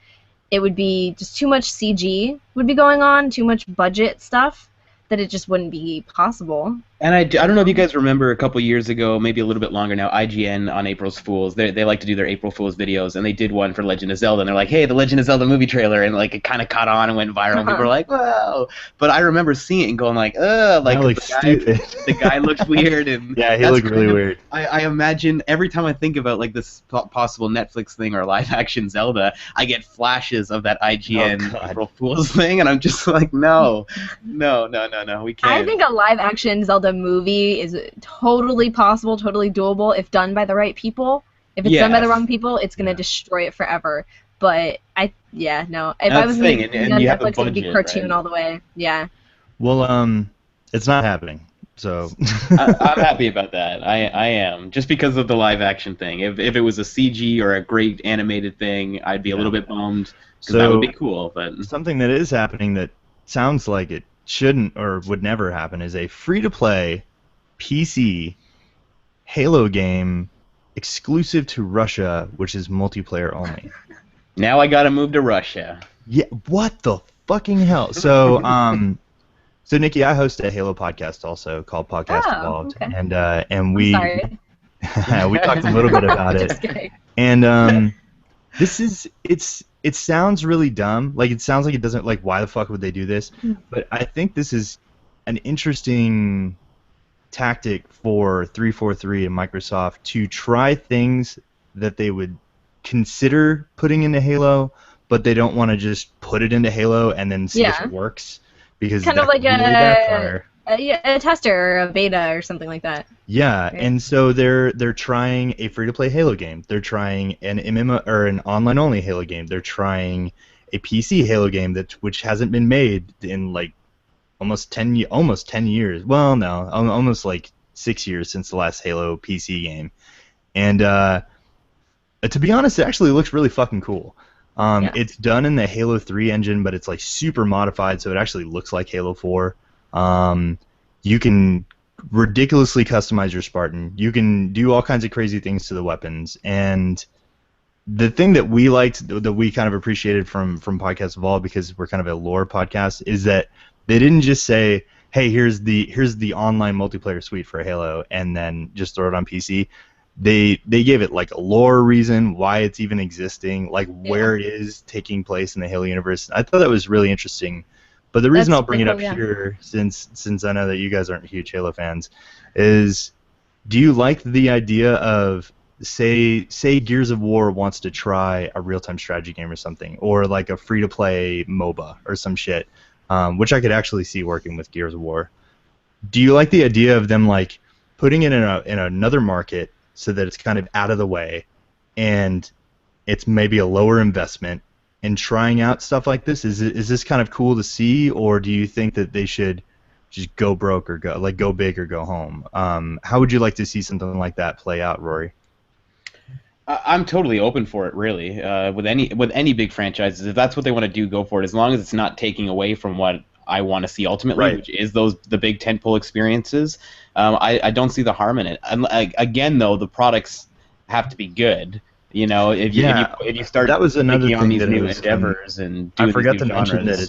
it would be just too much CG would be going on, too much budget stuff that it just wouldn't be possible. And I don't know if you guys remember a couple years ago, maybe a little bit longer now, IGN on April's Fools, they like to do their April Fools videos, and they did one for Legend of Zelda, and they're like, hey, the Legend of Zelda movie trailer, and like it kind of caught on and went viral, and people were like, whoa. But I remember seeing it and going like, ugh, like the guy looks weird. And yeah, he looked really weird. I imagine every time I think about like this possible Netflix thing or live action Zelda, I get flashes of that IGN April Fools thing, and I'm just like, no, we can't. I think a live action Zelda movie is totally possible, totally doable if done by the right people. If it's done by the wrong people, it's gonna destroy it forever. But if I was making Netflix, it would be cartoon all the way. Yeah. Well, it's not happening. So I'm happy about that. I am, just because of the live action thing. If it was a CG or a great animated thing, I'd be a little bit bummed, because that would be cool. But something that is happening that sounds like it shouldn't or would never happen is a free-to-play PC Halo game exclusive to Russia, which is multiplayer only. Now I gotta move to Russia. Yeah, what the fucking hell? So, so Nikki, I host a Halo podcast also called Podcast Evolved, okay. and we. Sorry. We talked a little bit about it. Just kidding. And it sounds really dumb. Like, it sounds like it doesn't, like, why the fuck would they do this? But I think this is an interesting tactic for 343 and Microsoft to try things that they would consider putting into Halo, but they don't want to just put it into Halo and then see if it works, because kind that of like could really backfire. a tester or a beta or something like that. Yeah, Right. and so they're trying a free-to-play Halo game. They're trying an MMO or an online-only Halo game. They're trying a PC Halo game which hasn't been made in like almost 10 years. Well, no, almost like 6 years since the last Halo PC game. And to be honest, it actually looks really fucking cool. It's done in the Halo 3 engine, but it's like super modified, so it actually looks like Halo 4. You can ridiculously customize your Spartan. You can do all kinds of crazy things to the weapons. And the thing that we liked, that we kind of appreciated from Podcast Evolve, because we're kind of a lore podcast, is that they didn't just say, hey, here's the online multiplayer suite for Halo, and then just throw it on PC. They gave it like a lore reason why it's even existing, like where it is taking place in the Halo universe. I thought that was really interesting. But the reason I'll bring it up here, since I know that you guys aren't huge Halo fans, is, do you like the idea of, say Gears of War wants to try a real-time strategy game or something, or like a free-to-play MOBA or some shit, which I could actually see working with Gears of War. Do you like the idea of them like putting it in another market so that it's kind of out of the way, and it's maybe a lower investment, and trying out stuff like this? Is this kind of cool to see, or do you think that they should just go broke or go big or go home? How would you like to see something like that play out, Rory? I'm totally open for it, really. With any big franchises, if that's what they want to do, go for it. As long as it's not taking away from what I want to see ultimately, which is the big tentpole experiences. I don't see the harm in it. Again, though, the products have to be good. You know, if you start that was another taking on thing these that new it was, endeavors and doing I forgot these to new mention genres. that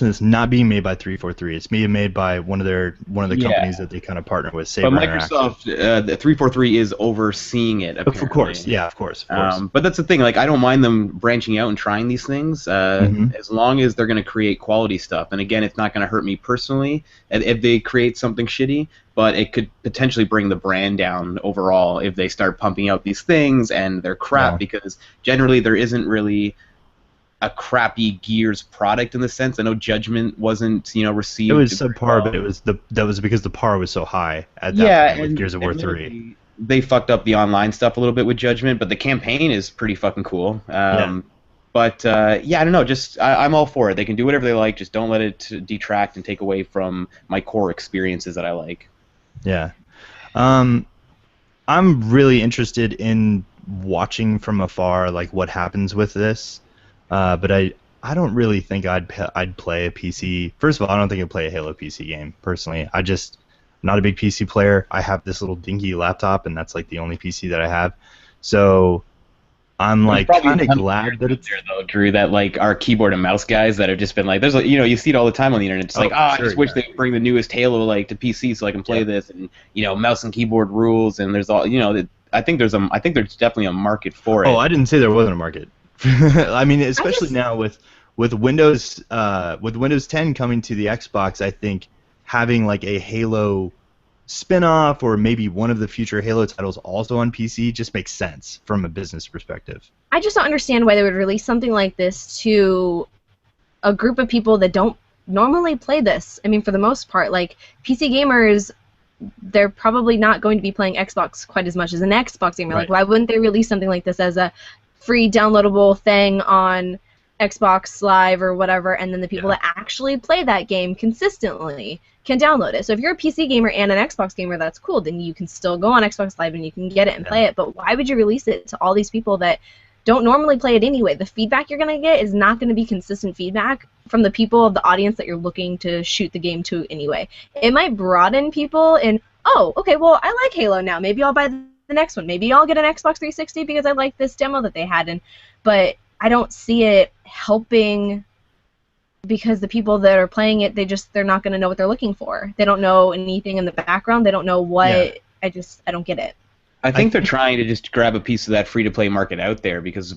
it's not being made by 343. It's being made by one of the companies that they kind of partner with. Saber But Microsoft, the 343 is overseeing it. Apparently. Of course, yeah, of course. But that's the thing. Like, I don't mind them branching out and trying these things, as long as they're going to create quality stuff. And again, it's not going to hurt me personally if they create something shitty, but it could potentially bring the brand down overall if they start pumping out these things and they're crap. Because generally there isn't really a crappy Gears product in the sense. I know Judgment wasn't, received. It was subpar, but that was because the par was so high at that point with Gears of War 3. They fucked up the online stuff a little bit with Judgment, but the campaign is pretty fucking cool. But I don't know. Just I'm all for it. They can do whatever they like. Just don't let it detract and take away from my core experiences that I like. Yeah. I'm really interested in watching from afar, like, what happens with this. But I don't really think I'd play a PC. First of all, I don't think I'd play a Halo PC game, personally. I'm not a big PC player. I have this little dinky laptop, and that's like the only PC that I have. So I'm like kind of glad that it's there, though, Drew. That like our keyboard and mouse guys that have just been like, there's you see it all the time on the internet. It's I just wish they would bring the newest Halo like to PC so I can play this, and mouse and keyboard rules, and there's all I think there's definitely a market for it. Oh, I didn't say there wasn't a market. I mean, especially now with Windows 10 coming to the Xbox, I think having like a Halo spin-off or maybe one of the future Halo titles also on PC just makes sense from a business perspective. I just don't understand why they would release something like this to a group of people that don't normally play this. I mean, for the most part, like, PC gamers, they're probably not going to be playing Xbox quite as much as an Xbox gamer. Right. Like, why wouldn't they release something like this as a free downloadable thing on Xbox Live or whatever, and then the people that actually play that game consistently can download it. So if you're a PC gamer and an Xbox gamer, that's cool. Then you can still go on Xbox Live and you can get it and play it. But why would you release it to all these people that don't normally play it anyway? The feedback you're going to get is not going to be consistent feedback from the people of the audience that you're looking to shoot the game to anyway. It might broaden people and, oh, okay, well, I like Halo now. Maybe I'll buy the next one. Maybe I'll get an Xbox 360 because I like this demo that they had. But I don't see it helping, because the people that are playing it, they're not going to know what they're looking for. They don't know anything in the background. They don't know what. I don't get it. I think they're trying to just grab a piece of that free-to-play market out there because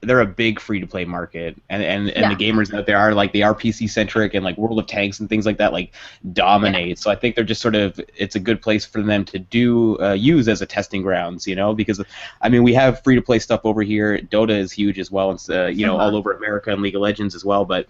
they're a big free-to-play market, and the gamers out there are like they are PC-centric, and like World of Tanks and things like that like dominate. Yeah. So I think they're just sort of it's a good place for them to use as a testing grounds, because I mean we have free-to-play stuff over here. Dota is huge as well, and all over America and League of Legends as well. But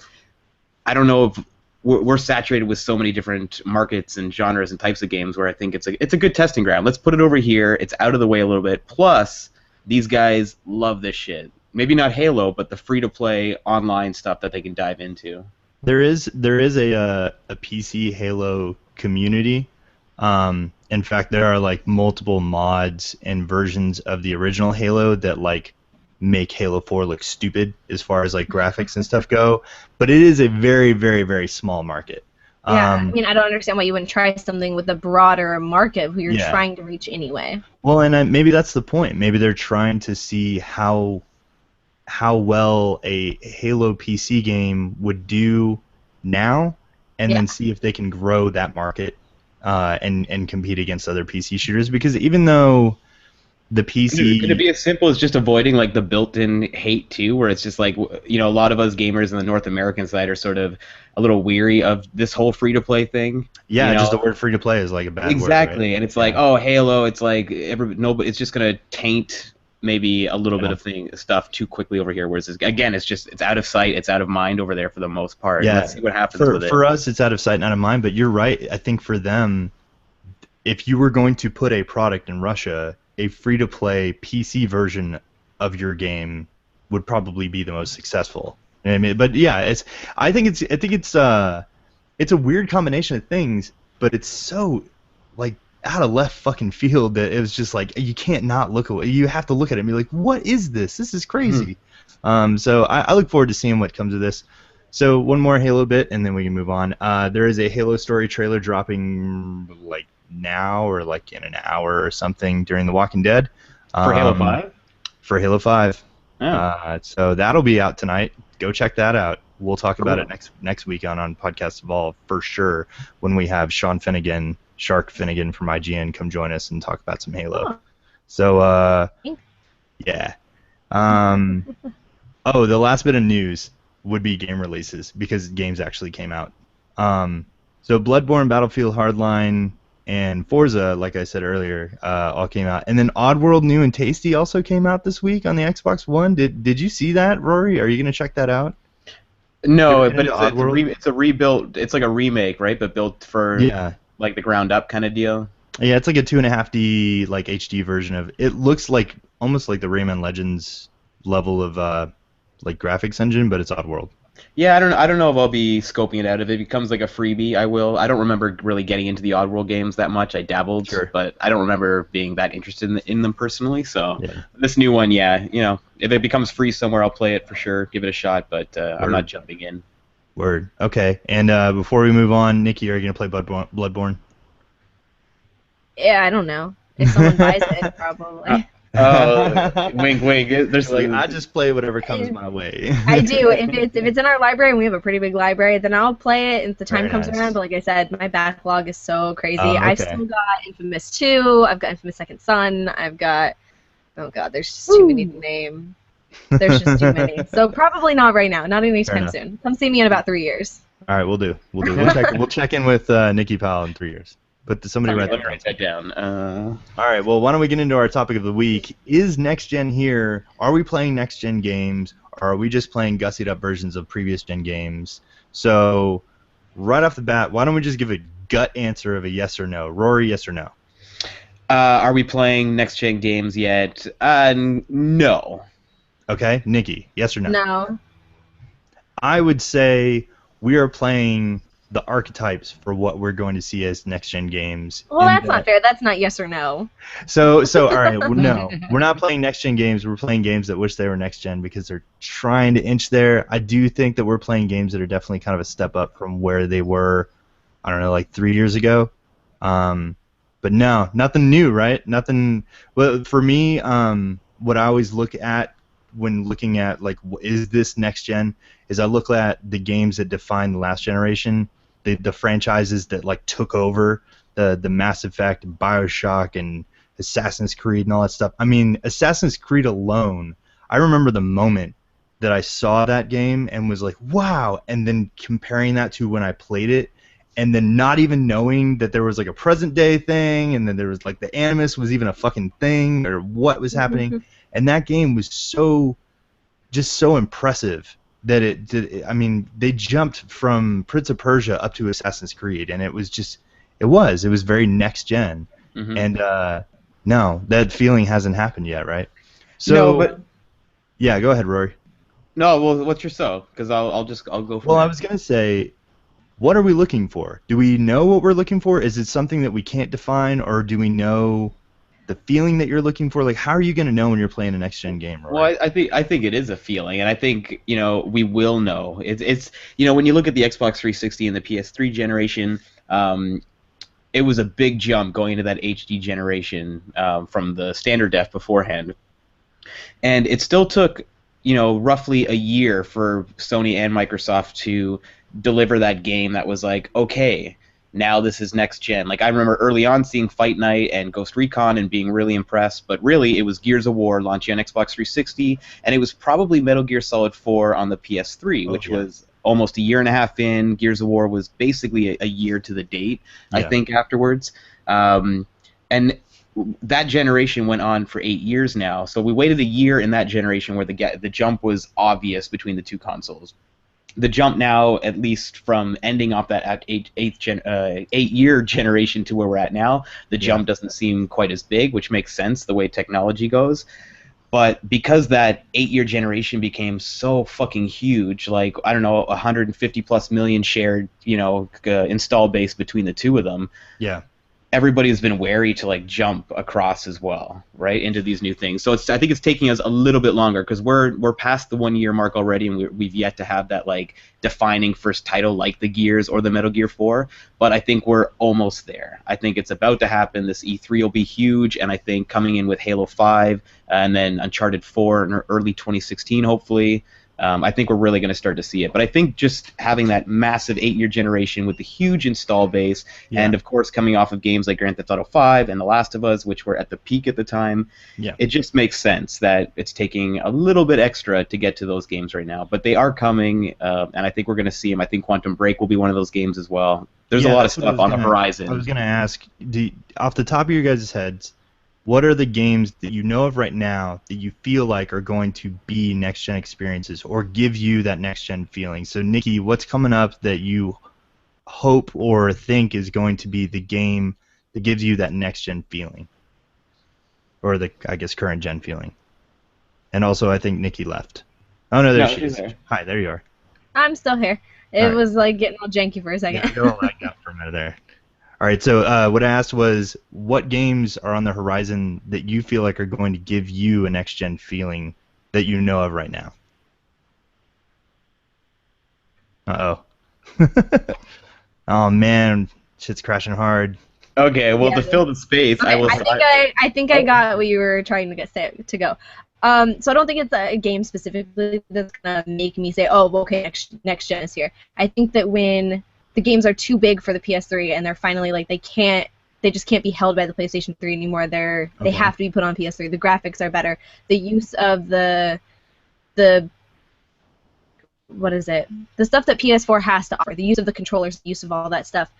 I don't know if we're saturated with so many different markets and genres and types of games where I think it's a good testing ground. Let's put it over here. It's out of the way a little bit. Plus, these guys love this shit. Maybe not Halo, but the free-to-play online stuff that they can dive into. There is a PC Halo community. In fact, there are like multiple mods and versions of the original Halo that like make Halo 4 look stupid as far as like graphics and stuff go. But it is a very, very, very small market. Yeah, I mean, I don't understand why you wouldn't try something with a broader market who you're trying to reach anyway. Well, and maybe that's the point. Maybe they're trying to see how well a Halo PC game would do now, and then see if they can grow that market and compete against other PC shooters. Because even though the PC... Could it be as simple as just avoiding like the built-in hate too, where it's just like a lot of us gamers on the North American side are sort of a little weary of this whole free-to-play thing? Yeah, just the word free-to-play is like a bad word. Exactly, right? And it's like, oh, Halo, it's like it's just gonna taint maybe a little bit of stuff too quickly over here, whereas again, it's out of sight, it's out of mind over there for the most part. Yeah, let's see what happens with it. For us, it's out of sight and out of mind. But you're right. I think for them, if you were going to put a product in Russia, a free-to-play PC version of your game would probably be the most successful. I mean, but yeah, I think it's a weird combination of things, but it's so like out of left fucking field that it was just like you can't not look away. You have to look at it and be like, what is this? This is crazy. So I look forward to seeing what comes of this. So one more Halo bit and then we can move on. There is a Halo story trailer dropping like now or like in an hour or something during The Walking Dead. For Halo 5? For Halo 5. Oh. So that'll be out tonight. Go check that out. We'll talk about it next week on Podcast Evolve for sure when we have Sean Finnegan, Shark Finnegan from IGN come join us and talk about some Halo. Oh. So, yeah. The last bit of news would be game releases because games actually came out. So Bloodborne, Battlefield Hardline, and Forza, like I said earlier, all came out. And then Oddworld New and Tasty also came out this week on the Xbox One. Did you see that, Rory? Are you going to check that out? No, but it's a rebuilt. It's like a remake, right? But built for like the ground up kind of deal. Yeah, it's like a 2.5D like HD version of. It looks like almost like the Rayman Legends level of like graphics engine, but it's Oddworld. Yeah, I don't know if I'll be scoping it out. If it becomes like a freebie, I will. I don't remember really getting into the Oddworld games that much. I dabbled, but I don't remember being that interested in them personally. So this new one, if it becomes free somewhere, I'll play it for sure, give it a shot. But I'm not jumping in. Word. Okay. And before we move on, Nikki, are you gonna play Bloodborne? Yeah, I don't know. If someone buys it, probably. Oh, wink, wink. There's like I just play whatever comes my way. I do. If it's in our library, and we have a pretty big library, then I'll play it if the time comes around. But like I said, my backlog is so crazy. I've still got Infamous 2. I've got Infamous Second Son. I've got there's just too many to name. There's just too many. So probably not right now. Not anytime soon. Come see me in about 3 years. All right, we'll do. We'll check in with Nikki Powell in 3 years. But somebody write that down. All right, well, why don't we get into our topic of the week? Is Next Gen here? Are we playing Next Gen games? Or are we just playing gussied up versions of previous gen games? So, right off the bat, why don't we just give a gut answer of a yes or no? Rory, yes or no? Are we playing Next Gen games yet? No. Okay, Nikki, yes or no? No. I would say we are playing the archetypes for what we're going to see as next-gen games. Well, that's not fair. That's not yes or no. So all right, no. We're not playing next-gen games. We're playing games that wish they were next-gen because they're trying to inch there. I do think that we're playing games that are definitely kind of a step up from where they were, I don't know, like 3 years ago. But no, nothing new, right? Nothing. Well, for me, what I always look at when looking at, like, is this next-gen, is I look at the games that define the last generation, the franchises that like took over the Mass Effect, BioShock, and Assassin's Creed and all that stuff. I mean, Assassin's Creed alone, I remember the moment that I saw that game and was like, wow, and then comparing that to when I played it, and then not even knowing that there was like a present day thing, and then there was like the Animus was even a fucking thing, or what was happening, and that game was just so impressive that it did. I mean, they jumped from Prince of Persia up to Assassin's Creed, and it was very next gen, and no, that feeling hasn't happened yet, right? So, No, but yeah, go ahead, Rory. no. Well, what's your so? Because I'll go for. Well, I was gonna say, what are we looking for? Do we know what we're looking for? Is it something that we can't define, or do we know the feeling that you're looking for? Like, how are you gonna know when you're playing a next gen game, Rory? Well, I think it is a feeling, and I think we will know. It's when you look at the Xbox 360 and the PS3 generation, it was a big jump going into that HD generation from the standard def beforehand, and it still took roughly a year for Sony and Microsoft to deliver that game that was like, okay, now this is next gen. Like, I remember early on seeing Fight Night and Ghost Recon and being really impressed, but really it was Gears of War launching on Xbox 360, and it was probably Metal Gear Solid 4 on the PS3, which was almost a year and a half in. Gears of War was basically a year to the date, I think, afterwards. And that generation went on for 8 years now, so we waited a year in that generation where the jump was obvious between the two consoles. The jump now, at least from ending off that 8-year generation to where we're at now, the jump doesn't seem quite as big, which makes sense the way technology goes. But because that 8-year generation became so fucking huge, like, I don't know, 150 plus million shared, install base between the two of them. Yeah. Everybody's been wary to like jump across as well, right, into these new things. So I think it's taking us a little bit longer because we're past the 1 year mark already, and we've yet to have that like defining first title like the Gears or the Metal Gear 4. But I think we're almost there. I think it's about to happen. This E3 will be huge, and I think coming in with Halo 5 and then Uncharted 4 in early 2016, hopefully. I think we're really going to start to see it. But I think just having that massive 8-year generation with the huge install base, and of course coming off of games like Grand Theft Auto 5 and The Last of Us, which were at the peak at the time, it just makes sense that it's taking a little bit extra to get to those games right now. But they are coming, and I think we're going to see them. I think Quantum Break will be one of those games as well. There's a lot of stuff on the horizon. I was going to ask, off the top of your guys' heads, what are the games that you know of right now that you feel like are going to be next-gen experiences or give you that next-gen feeling? So, Nikki, what's coming up that you hope or think is going to be the game that gives you that next-gen feeling? Or the, I guess, current-gen feeling? And also, I think Nikki left. Oh, no, there she is. Hi, there you are. I'm still here. It was like getting all janky for a second. Yeah, you're all lagged out for a minute there. All right, so what I asked was, what games are on the horizon that you feel like are going to give you a next-gen feeling that you know of right now? Uh-oh. Oh, man, shit's crashing hard. Okay, well, to fill the space, I think I got what you were trying to get to go. So I don't think it's a game specifically that's gonna make me say, oh, okay, next gen is here. I think that when the games are too big for the PS3 and they're finally like they just can't be held by the PlayStation 3 anymore. They have to be put on PS3. The graphics are better. The use of the what is it? The stuff that PS4 has to offer. The use of the controllers, the use of all that stuff.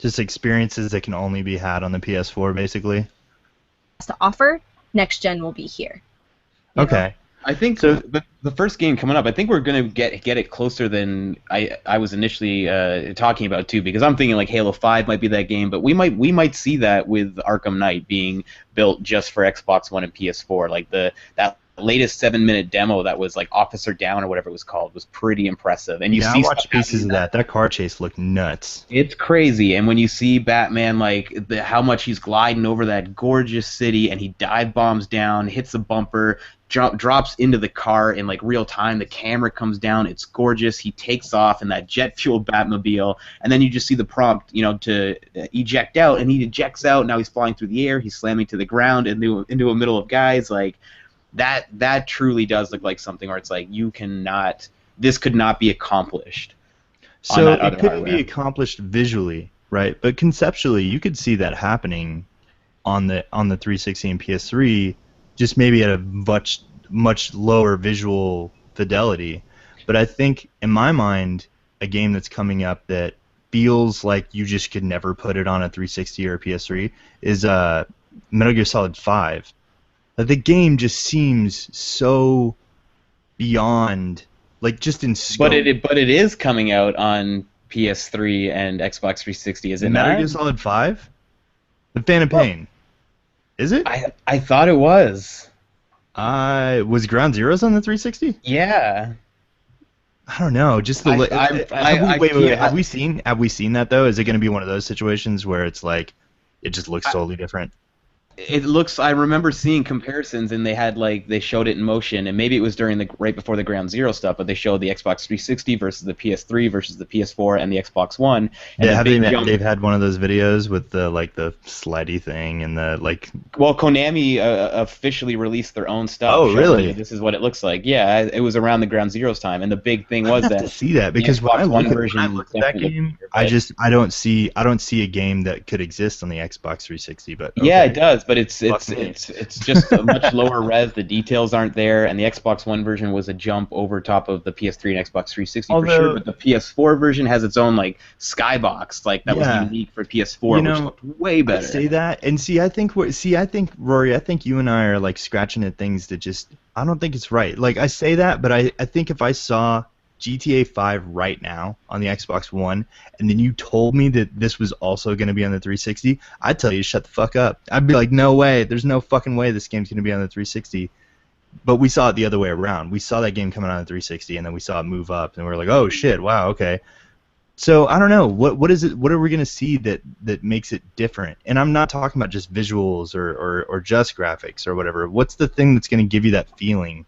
Just experiences that can only be had on the PS4, basically. To offer, next gen will be here. Okay. I think so. The first game coming up, I think we're gonna get it closer than I was initially talking about too, because I'm thinking like Halo 5 might be that game, but we might see that with Arkham Knight being built just for Xbox One and PS4. Like that latest 7-minute demo that was like Officer Down or whatever it was called was pretty impressive. And I watched pieces of that. That car chase looked nuts. It's crazy. And when you see Batman, like how much he's gliding over that gorgeous city, and he dive bombs down, hits a bumper, drops into the car in like real time. The camera comes down. It's gorgeous. He takes off in that jet fueled Batmobile, and then you just see the prompt, to eject out, and he ejects out. Now he's flying through the air. He's slamming to the ground into a middle of guys. Like that truly does look like something where it's like this could not be accomplished. So it couldn't be accomplished visually, right? But conceptually, you could see that happening on the 360 and PS3, just maybe at a much lower visual fidelity. But I think in my mind, a game that's coming up that feels like you just could never put it on a 360 or a PS3 is Metal Gear Solid 5. The game just seems so beyond, like, just in scope. But it is coming out on PS3 and Xbox 360, is it Metal not? Gear Solid 5? The Phantom Pain. Is it? I thought it was. Was Ground Zeroes on the 360? Yeah. I don't know. Just the wait. Have we seen that though? Is it going to be one of those situations where it's like it just looks totally different? It looks. I remember seeing comparisons, and they showed it in motion, and maybe it was right before the Ground Zero stuff, but they showed the Xbox 360 versus the PS3 versus the PS4 and the Xbox One. And yeah, they've had one of those videos with the the slidey thing and the like. Well, Konami officially released their own stuff. Oh, really? This is what it looks like. Yeah, it was around the Ground Zeroes time, and the big thing was I have to see that because when I look at that game, I don't see a game that could exist on the Xbox 360. But okay. Yeah, it does. But it's just a much lower res. The details aren't there, and the Xbox One version was a jump over top of the PS3 and Xbox 360 for sure. But the PS4 version has its own skybox that was unique for PS4, which looked way better. I say that, and I think Rory, I think you and I are scratching at things that just I don't think it's right. I say that, but I think if I saw GTA 5 right now on the Xbox One, and then you told me that this was also going to be on the 360, I'd tell you to shut the fuck up. I'd be like, no way, there's no fucking way this game's going to be on the 360. But we saw it the other way around. We saw that game coming on the 360, and then we saw it move up, and we were like, oh shit, wow, okay. So I don't know, what is it? What are we going to see that makes it different? And I'm not talking about just visuals or just graphics or whatever. What's the thing that's going to give you that feeling?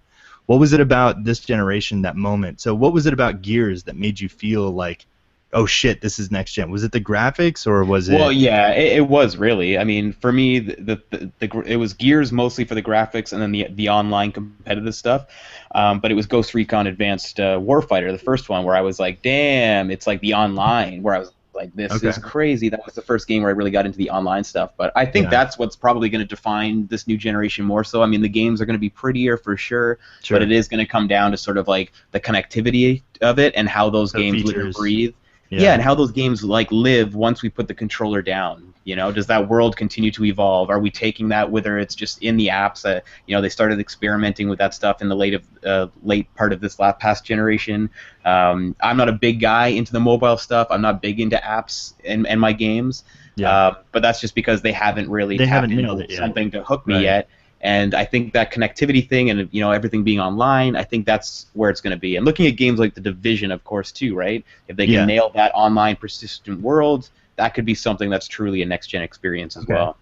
What was it about this generation, that moment? So what was it about Gears that made you feel like, oh shit, this is next gen? Was it the graphics or was it? Well, yeah, it was really. I mean, for me, it was Gears mostly for the graphics and then the online competitive stuff. But it was Ghost Recon Advanced Warfighter, the first one, where I was like, damn, it's like the online, where I was like, this is crazy. That was the first game where I really got into the online stuff. But I think that's what's probably going to define this new generation more so. I mean, the games are going to be prettier for sure, but it is going to come down to sort of the connectivity of it and how those games live and breathe. Yeah, and how those games live once we put the controller down. Does that world continue to evolve? Are we taking that, whether it's just in the apps? They started experimenting with that stuff in the late part of this past generation. I'm not a big guy into the mobile stuff. I'm not big into apps and my games. Yeah. But that's just because they haven't really tapped into something to hook me yet. And I think that connectivity thing and everything being online, I think that's where it's going to be. And looking at games like The Division, of course, too, right? If they can nail that online persistent world, that could be something that's truly a next-gen experience as well.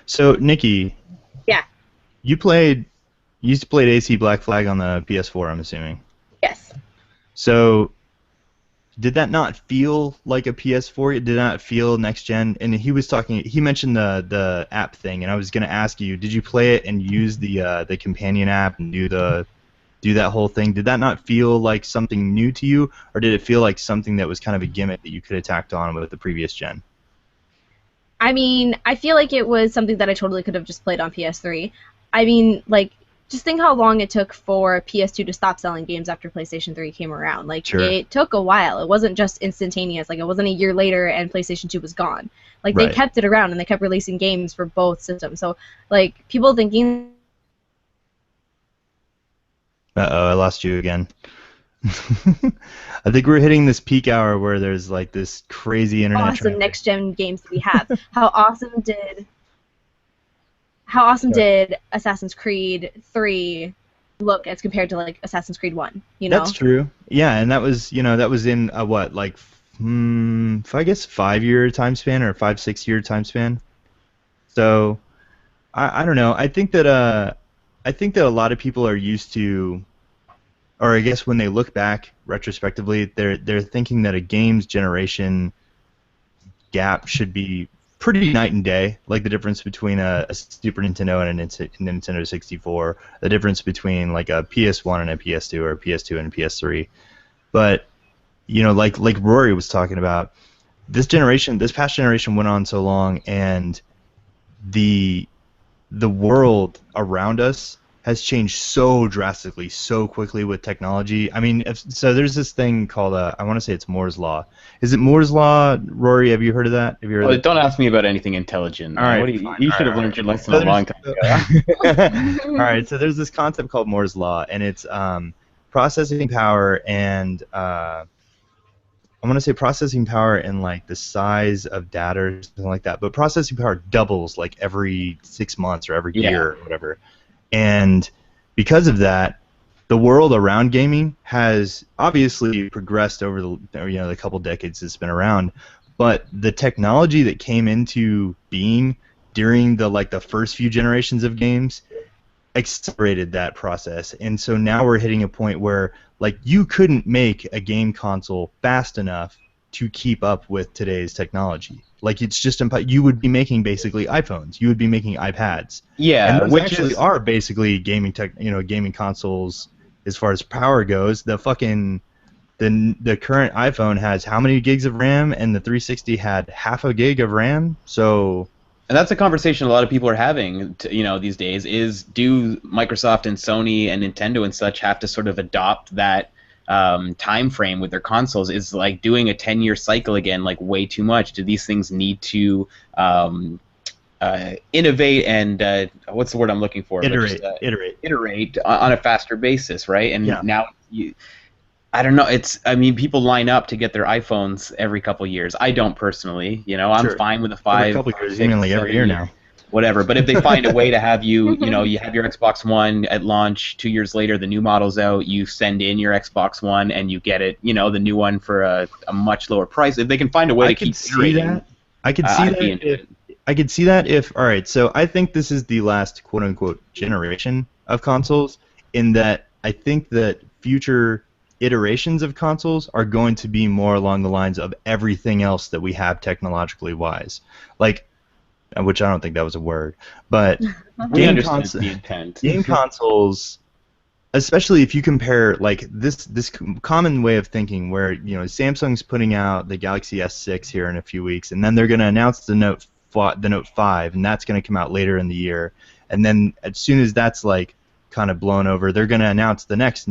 So, Nikki. Yeah. You used to play AC Black Flag on the PS4, I'm assuming. Yes. So, did that not feel like a PS4? Did not feel next gen? And he mentioned the app thing, and I was going to ask you, did you play it and use the companion app and do that whole thing? Did that not feel like something new to you, or did it feel like something that was kind of a gimmick that you could have tacked on with the previous gen? I mean, I feel like it was something that I totally could have just played on PS3. I mean, just think how long it took for PS2 to stop selling games after PlayStation 3 came around. It took a while. It wasn't just instantaneous. It wasn't a year later and PlayStation 2 was gone. They kept it around and they kept releasing games for both systems. So, people thinking... Uh-oh, I lost you again. I think we're hitting this peak hour where there's this crazy internet. Awesome next-gen games that we have. How awesome did Assassin's Creed 3 look as compared to Assassin's Creed 1? That's true. Yeah, and that was in a what, I guess 5-year time span or 5-6-year time span. So I don't know. I think that a lot of people are used to, or I guess when they look back retrospectively, they're thinking that a games generation gap should be pretty night and day, like the difference between a Super Nintendo and a Nintendo 64, the difference between a PS1 and a PS2 or a PS2 and a PS3. But like Rory was talking about, this past generation went on so long, and the world around us has changed so drastically, so quickly with technology. I mean, so there's this thing called I want to say it's Moore's law. Is it Moore's law, Rory? Have you heard of that? Have you heard Well, of that? don't ask me about anything intelligent. All right, What do fine. you should All have right, learned your lesson So a long time ago. All right, so there's this concept called Moore's law, and it's processing power and I want to say processing power and like the size of data or something like that. But processing power doubles like every 6 months or every year or whatever. And because of that, the world around gaming has obviously progressed over the couple decades it's been around. But the technology that came into being during the first few generations of games accelerated that process, and so now we're hitting a point where like you couldn't make a game console fast enough to keep up with today's technology. Like it's just you would be making basically iPhones, you would be making iPads, Yeah, and those which actually are basically gaming gaming consoles as far as power goes. The current iPhone has how many gigs of RAM, and the 360 had half a gig of RAM, so. And that's a conversation a lot of people are having, these days. Is do Microsoft and Sony and Nintendo and such have to sort of adopt that time frame with their consoles? Is like doing a 10-year cycle again like way too much? Do these things need to innovate and what's the word I'm looking for? Iterate on a faster basis, right? And now I don't know. People line up to get their iPhones every couple years. I don't personally. I'm fine with a 5. Every couple years, like every year now. Whatever. But if they find a way to have you have your Xbox One at launch, 2 years later the new model's out, you send in your Xbox One and you get it, the new one for a much lower price. If they can find a way to keep iterating, I could see that if all right. So I think this is the last quote unquote generation of consoles. In that I think that future iterations of consoles are going to be more along the lines of everything else that we have technologically wise, like, which I don't think that was a word, but game consoles, especially if you compare like this common way of thinking where Samsung's putting out the Galaxy S6 here in a few weeks, and then they're going to announce the Note 5, and that's going to come out later in the year, and then as soon as that's like kind of blown over, they're going to announce the next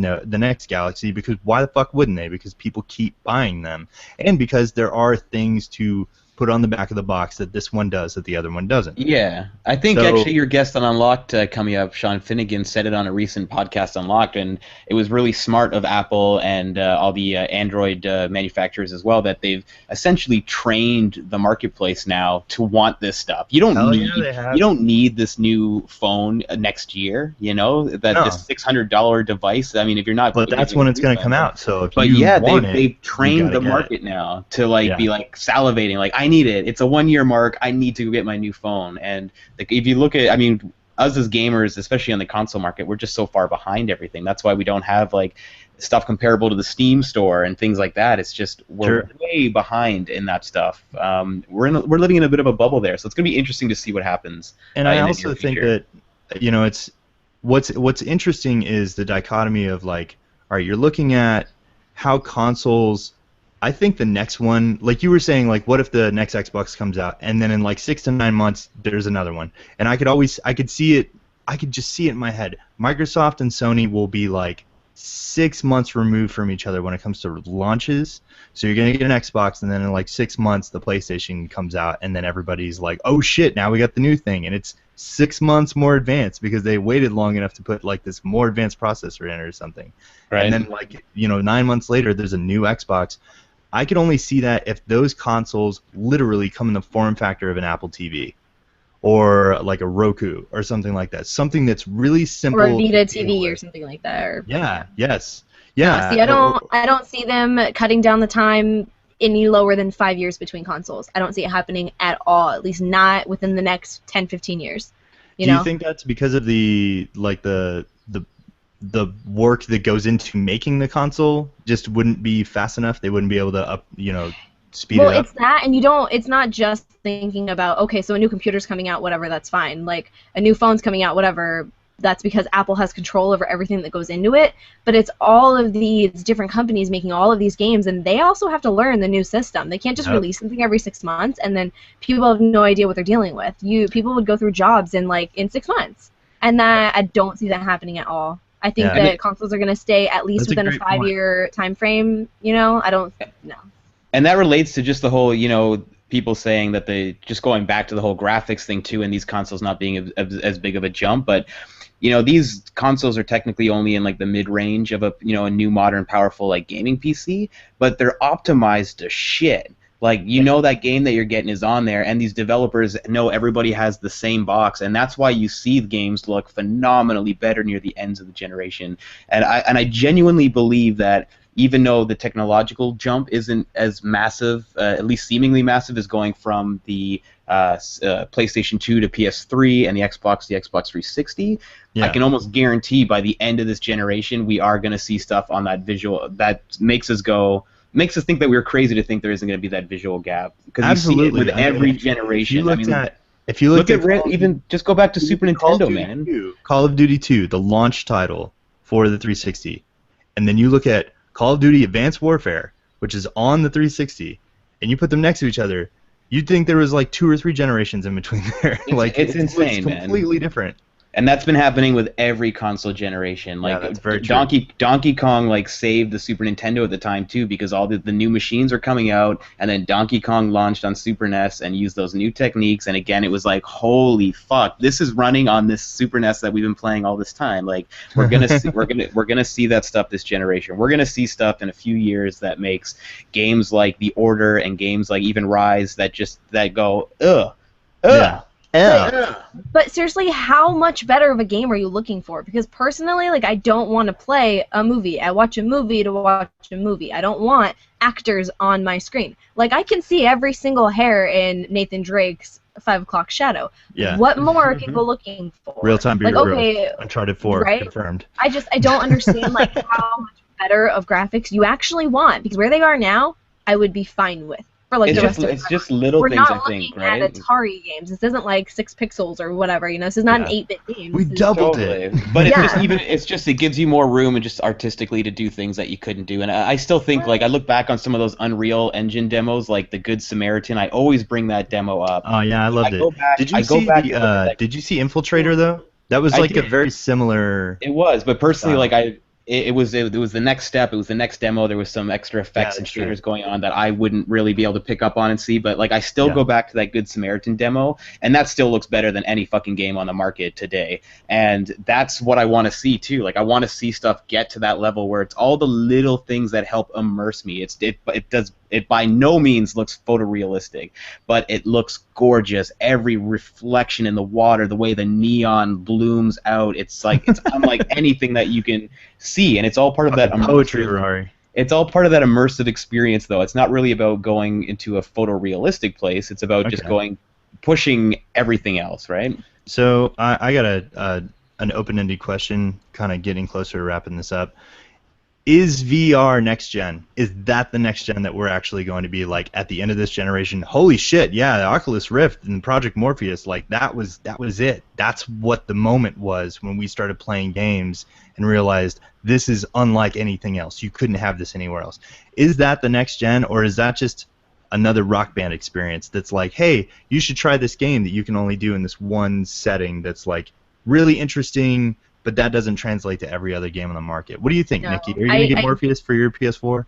Galaxy, because why the fuck wouldn't they? Because people keep buying them, and because there are things to put on the back of the box that this one does that the other one doesn't. Yeah, I think actually your guest on Unlocked coming up, Sean Finnegan, said it on a recent podcast, Unlocked, and it was really smart of Apple and all the Android manufacturers as well, that they've essentially trained the marketplace now to want this stuff. You don't need this new phone next year. This $600 device. I mean, if you're not, but that's when it's going to come out. So they've trained the market now to be like salivating, like I need it. It's a 1 year mark. I need to get my new phone. And if you look at, us as gamers, especially on the console market, we're just so far behind everything. That's why we don't have like stuff comparable to the Steam store and things like that. It's just we're way behind in that stuff. We're living in a bit of a bubble there, so it's going to be interesting to see what happens. And I also think that it's what's interesting is the dichotomy of like, all right, you're looking at how consoles. I think the next one, like you were saying, like what if the next Xbox comes out and then in like 6 to 9 months there's another one, and I could just see it in my head. Microsoft and Sony will be like 6 months removed from each other when it comes to launches. So you're gonna get an Xbox, and then in like 6 months the PlayStation comes out, and then everybody's like, oh shit, now we got the new thing, and it's 6 months more advanced because they waited long enough to put like this more advanced processor in it or something. Right. And then like 9 months later there's a new Xbox. I could only see that if those consoles literally come in the form factor of an Apple TV, or like a Roku, or something like that. Something that's really simple. Or a Vita TV or something like that. Or... Yeah. Yes. Yeah. See, I don't see them cutting down the time any lower than 5 years between consoles. I don't see it happening at all. At least not within the next 10, 15 years. Do you think that's because of the work that goes into making the console just wouldn't be fast enough? They wouldn't be able to speed it up? Well, it's that, and it's not just thinking about, okay, so a new computer's coming out, whatever, that's fine. Like, a new phone's coming out, whatever, that's because Apple has control over everything that goes into it. But it's all of these different companies making all of these games, and they also have to learn the new system. They can't just release something every 6 months, and then people have no idea what they're dealing with. People would go through jobs in 6 months, and that I don't see that happening at all. I think that consoles are going to stay at least within a 5-year time frame. I don't know. And that relates to just the whole, people saying that they just going back to the whole graphics thing too, and these consoles not being as big of a jump, but these consoles are technically only in like the mid-range of a new modern powerful like gaming PC, but they're optimized to shit. Like that game that you're getting is on there, and these developers know everybody has the same box, and that's why you see the games look phenomenally better near the ends of the generation. And I genuinely believe that even though the technological jump isn't as massive, at least seemingly massive, as going from the PlayStation 2 to PS3 and the Xbox 360, I can almost guarantee by the end of this generation we are going to see stuff on that visual that makes us think that we're crazy to think there isn't going to be that visual gap. Because absolutely, you see it with every generation. If you look at even just go back to Super Nintendo, man. Call of Duty 2, the launch title for the 360, and then you look at Call of Duty Advanced Warfare, which is on the 360, and you put them next to each other, you'd think there was like 2 or 3 generations in between there. It's insane, man. It's completely different. And that's been happening with every console generation. Like that's very true. Donkey Kong saved the Super Nintendo at the time too, because all the new machines are coming out, and then Donkey Kong launched on Super NES and used those new techniques, and again it was like, holy fuck, this is running on this Super NES that we've been playing all this time. Like we're gonna see that stuff this generation. We're gonna see stuff in a few years that makes games like The Order and games like even Rise that go ugh. Yeah. But seriously, how much better of a game are you looking for? Because personally, I don't want to play a movie. I watch a movie to watch a movie. I don't want actors on my screen. I can see every single hair in Nathan Drake's 5 O'Clock Shadow. Yeah. What more are people looking for? Real-time Bureau, Uncharted 4, right? Confirmed. I don't understand how much better of graphics you actually want, because where they are now, I would be fine with. It's just little things, I think, right? We're not looking at Atari games. This isn't like 6 pixels or whatever, This is not an 8-bit game. We doubled it. But it gives you more room and just artistically to do things that you couldn't do. And I still think, I look back on some of those Unreal Engine demos, like the Good Samaritan. I always bring that demo up. Oh yeah, I loved it. Did you see Infiltrator though? That was a very similar. It was, but personally, It was the next step. It was the next demo. There was some extra effects and shaders going on that I wouldn't really be able to pick up on and see. But I still go back to that Good Samaritan demo, and that still looks better than any fucking game on the market today. And that's what I want to see too. I want to see stuff get to that level where it's all the little things that help immerse me. It by no means looks photorealistic, but it looks gorgeous. Every reflection in the water, the way the neon blooms out, it's unlike anything that you can see, and it's all part of that poetry, Rory. It's all part of that immersive experience, though. It's not really about going into a photorealistic place. It's about just pushing everything else, right? So I got an open-ended question, kind of getting closer to wrapping this up. Is VR next gen? Is that the next gen that we're actually going to be at the end of this generation? Holy shit! Yeah, the Oculus Rift and Project Morpheus, that was it. That's what the moment was when we started playing games and realized this is unlike anything else. You couldn't have this anywhere else. Is that the next gen, or is that just another Rock Band experience that's hey, you should try this game that you can only do in this one setting that's really interesting, but that doesn't translate to every other game on the market? What do you think, Nikki? Are you going to get Morpheus for your PS4?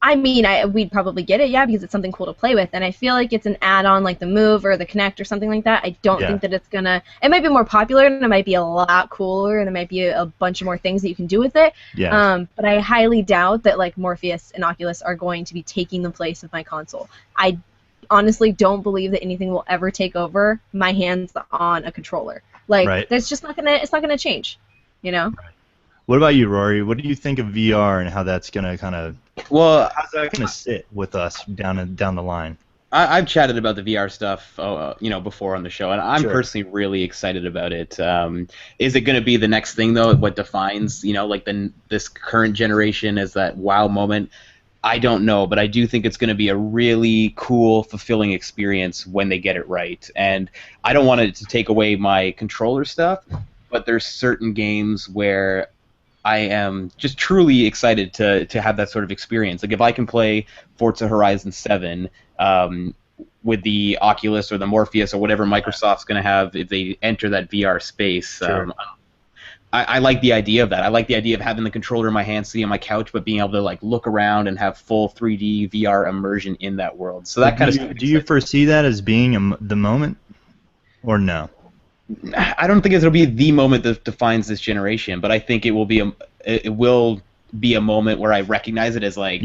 I mean, we'd probably get it, because it's something cool to play with, and I feel like it's an add-on like the Move or the Kinect or something like that. I don't think that it's gonna. It might be more popular, and it might be a lot cooler, and there might be a bunch of more things that you can do with it. Yeah. But I highly doubt that Morpheus and Oculus are going to be taking the place of my console. I honestly don't believe that anything will ever take over my hands on a controller. That's just not gonna. It's not gonna change, Right. What about you, Rory? What do you think of VR and how that's gonna kind of? Well, how's that gonna sit with us down the line? I've chatted about the VR stuff, before on the show, and I'm personally really excited about it. Is it going to be the next thing though? What defines, this current generation as that wow moment? I don't know, but I do think it's going to be a really cool, fulfilling experience when they get it right. And I don't want it to take away my controller stuff, but there's certain games where I am just truly excited to have that sort of experience. Like if I can play Forza Horizon 7 with the Oculus or the Morpheus or whatever Microsoft's going to have if they enter that VR space. Sure. I like the idea of that. I like the idea of having the controller in my hand, sitting on my couch, but being able to like look around and have full 3D VR immersion in that world. So that kind of stuff. Do you foresee that as being the moment, or no? I don't think it'll be the moment that defines this generation, but I think it will be a moment where I recognize it as like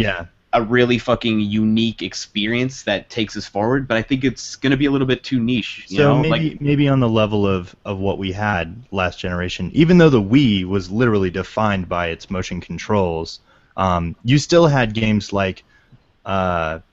a really fucking unique experience that takes us forward. But I think it's going to be a little bit too niche. You know? Maybe on the level of what we had last generation, even though the Wii was literally defined by its motion controls, you still had games like Super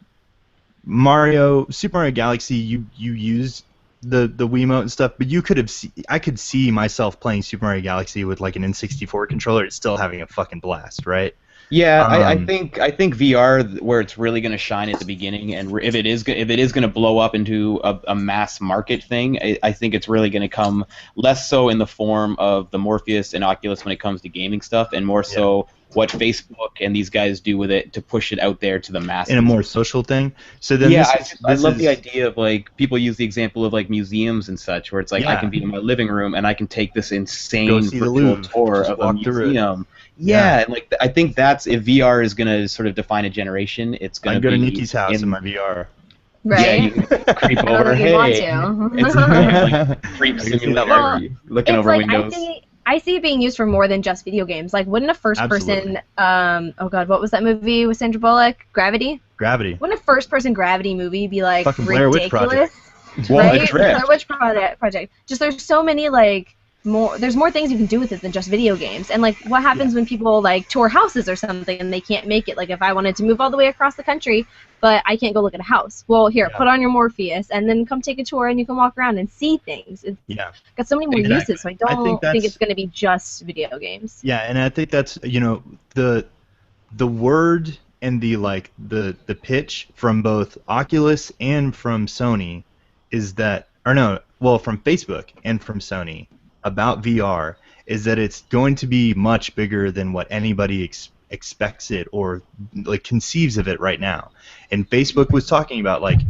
Mario Galaxy. You used the Wiimote and stuff, but you could have I could see myself playing Super Mario Galaxy with like an N64 controller and still having a fucking blast, right? Yeah, I think VR where it's really going to shine at the beginning, and if it is going to blow up into a mass market thing, I think it's really going to come less so in the form of the Morpheus and Oculus when it comes to gaming stuff, and more so what Facebook and these guys do with it to push it out there to the masses. In a more social thing. So then I love the idea of like people use the example of like museums and such, where it's like I can be in my living room and I can take this insane virtual tour of a museum. Yeah, and like I think that's if VR is gonna sort of define a generation, it's gonna go to Nikki's house in my VR. Right. Yeah, you can creep over. Hey, it's like creep simulator. Looking over like, windows. I see it being used for more than just video games. Like, wouldn't a first-person, oh god, what was that movie with Sandra Bullock? Gravity? Wouldn't a first-person Gravity movie be like fucking ridiculous? Blair Witch Project. Right? Blair Witch Project. Just there's so many like there's more things you can do with it than just video games. And like what happens when people like tour houses or something and they can't make it? Like if I wanted to move all the way across the country but I can't go look at a house. Well, here, put on your Morpheus and then come take a tour and you can walk around and see things. It's got so many more uses, so I don't think it's going to be just video games. Yeah, and I think that's, you know, the word and the pitch from both Oculus and from Sony is that, or no, well, from Facebook and from Sony about VR is that it's going to be much bigger than what anybody expects it or like conceives of it right now. And Facebook was talking about like,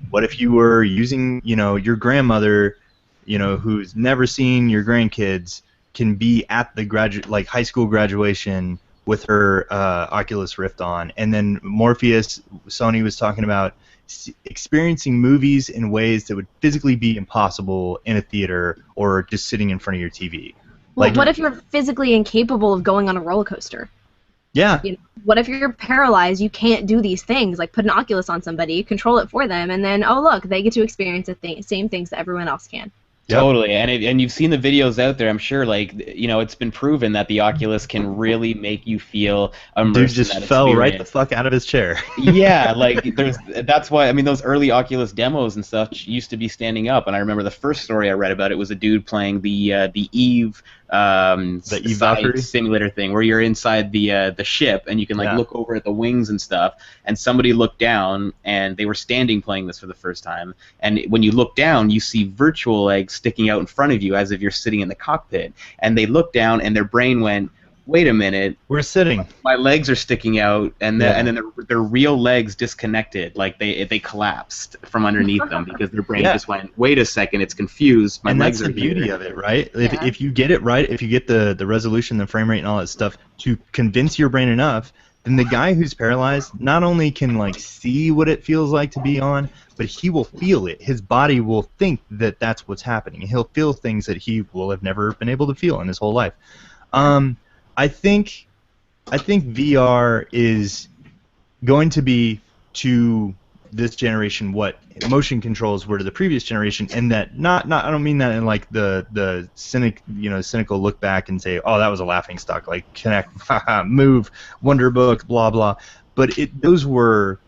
what if you were using, you know, your grandmother, you know, who's never seen your grandkids can be at the high school graduation with her Oculus Rift on, and then Morpheus, Sony was talking about experiencing movies in ways that would physically be impossible in a theater or just sitting in front of your TV. Well, like, what if you're physically incapable of going on a roller coaster? Yeah. You know, what if you're paralyzed? You can't do these things. Like put an Oculus on somebody, control it for them, and then oh look, they get to experience the same things that everyone else can. Yep. Totally, and you've seen the videos out there. I'm sure, like you know, it's been proven that the Oculus can really make you feel immersed. Dude just in that fell experience. right the fuck out of his chair. Yeah, like that's why I mean those early Oculus demos and stuff used to be standing up. And I remember the first story I read about it was a dude playing the Eve. The Eve Valkyrie simulator thing where you're inside the ship and you can like look over at the wings and stuff, and somebody looked down and they were standing playing this for the first time, and when you look down you see virtual legs sticking out in front of you as if you're sitting in the cockpit, and they looked down and their brain went, wait a minute, we're sitting, my legs are sticking out, and then their real legs disconnected, like they collapsed from underneath them because their brain just went, wait a second, it's confused, my legs are here. And that's the beauty of it, right? If you get it right, if you get the resolution, the frame rate, and all that stuff to convince your brain enough, then the guy who's paralyzed not only can like see what it feels like to be on, but he will feel it. His body will think that that's what's happening. He'll feel things that he will have never been able to feel in his whole life. I think VR is going to be to this generation what motion controls were to the previous generation, and that not I don't mean that in like the cynical look back and say, oh, that was a laughing stock, like Kinect, Move, Wonder Book, blah blah, but those were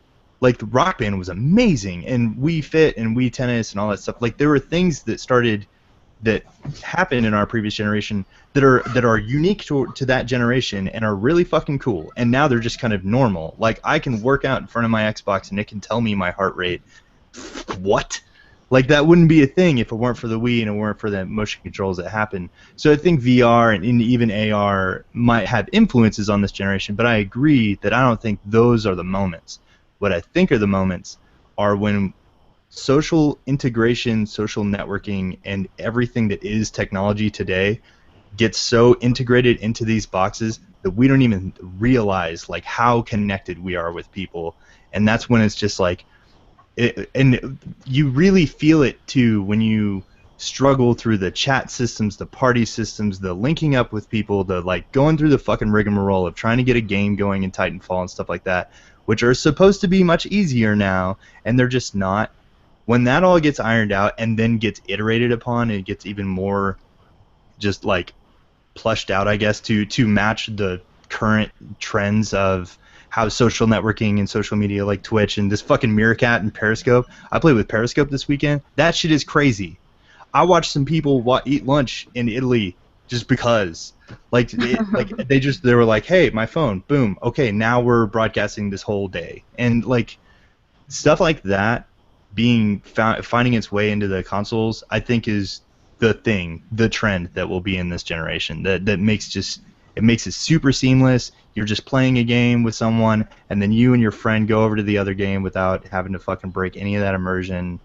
like the Rock Band was amazing, and Wii Fit and Wii Tennis and all that stuff. Like there were things that happened in our previous generation that are unique to that generation and are really fucking cool, and now they're just kind of normal. Like I can work out in front of my Xbox and it can tell me my heart rate. What? Like, that wouldn't be a thing if it weren't for the Wii and it weren't for the motion controls that happen. So I think VR and even AR might have influences on this generation, but I agree that I don't think those are the moments. What I think are the moments are when social integration, social networking, and everything that is technology today gets so integrated into these boxes that we don't even realize like how connected we are with people, and that's when it's just like, and you really feel it too when you struggle through the chat systems, the party systems, the linking up with people, the like going through the fucking rigmarole of trying to get a game going in Titanfall and stuff like that, which are supposed to be much easier now, and they're just not. When that all gets ironed out and then gets iterated upon, it gets even more just like plushed out, I guess, to match the current trends of how social networking and social media like Twitch and this fucking Meerkat and Periscope. I played with Periscope this weekend. That shit is crazy. I watched some people eat lunch in Italy just because. Like, they were like, hey, my phone, boom, okay, now we're broadcasting this whole day. And like stuff like that finding its way into the consoles, I think is the trend that will be in this generation. That makes it super seamless. You're just playing a game with someone, and then you and your friend go over to the other game without having to fucking break any of that immersion,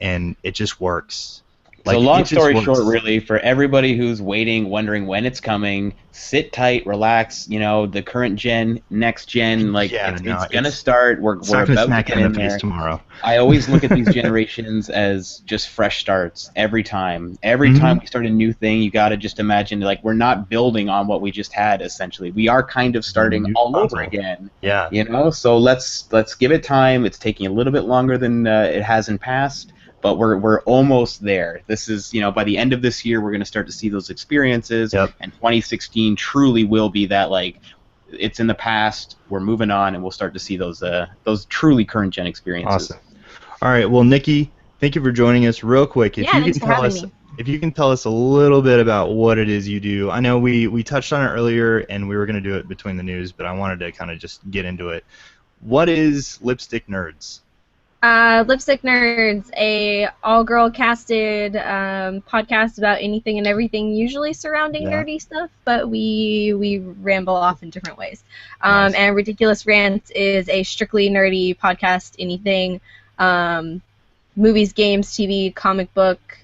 and it just works. So long story short, really, for everybody who's waiting, wondering when it's coming, sit tight, relax. You know, the current gen, next gen, like it's gonna start. We're about to get in there. Tomorrow. I always look at these generations as just fresh starts every time. Every time we start a new thing, you got to just imagine like we're not building on what we just had. Essentially, we are kind of starting all over again. Yeah. You know, so let's give it time. It's taking a little bit longer than it has in past. But we're almost there. This is, you know, by the end of this year, we're going to start to see those experiences. Yep. And 2016 truly will be that, like, it's in the past, we're moving on, and we'll start to see those truly current gen experiences. Awesome. All right, well, Nikki, thank you for joining us. Real quick, if you can tell us a little bit about what it is you do. I know we touched on it earlier, and we were going to do it between the news, but I wanted to kind of just get into it. What is Lipstick Nerds? Lipstick Nerds, a all-girl casted podcast about anything and everything, usually surrounding nerdy stuff, but we ramble off in different ways. Nice. And Ridiculous Rants is a strictly nerdy podcast, anything, movies, games, TV, comic book,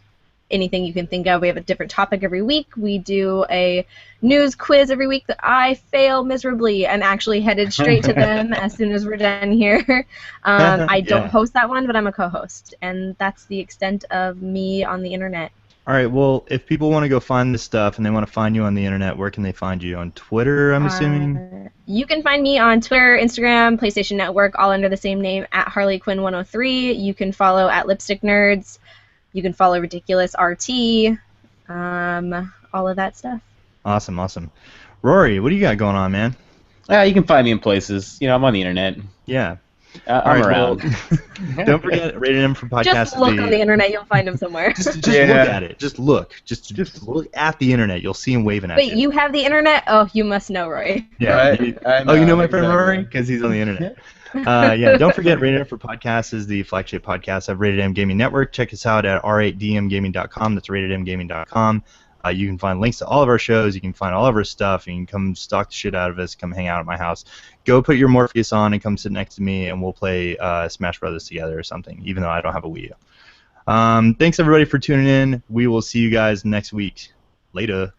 anything you can think of. We have a different topic every week. We do a news quiz every week that I fail miserably. I'm actually headed straight to them as soon as we're done here. I don't host that one, but I'm a co-host, and that's the extent of me on the internet. All right, well, if people want to go find this stuff and they want to find you on the internet, where can they find you? On Twitter, I'm assuming? You can find me on Twitter, Instagram, PlayStation Network, all under the same name, at HarleyQuinn103. You can follow at Lipstick Nerds. You can follow Ridiculous RT, all of that stuff. Awesome. Rory, what do you got going on, man? You can find me in places. You know, I'm on the internet. Yeah. I'm around. Well, don't forget, Rated M for Podcast. Just look on the internet, you'll find him somewhere. Just look at it. Just look. Just look at the internet. You'll see him waving at you. Wait, you have the internet? Oh, you must know, Roy. Yeah. You know my friend Rory? Because he's on the internet. Don't forget, Rated M for Podcast is the flagship podcast of Rated M Gaming Network. Check us out at r8dmgaming.com. That's ratedmgaming.com. You can find links to all of our shows. You can find all of our stuff. You can come stalk the shit out of us. Come hang out at my house. Go put your Morpheus on and come sit next to me, and we'll play Smash Brothers together or something, even though I don't have a Wii U. Thanks, everybody, for tuning in. We will see you guys next week. Later.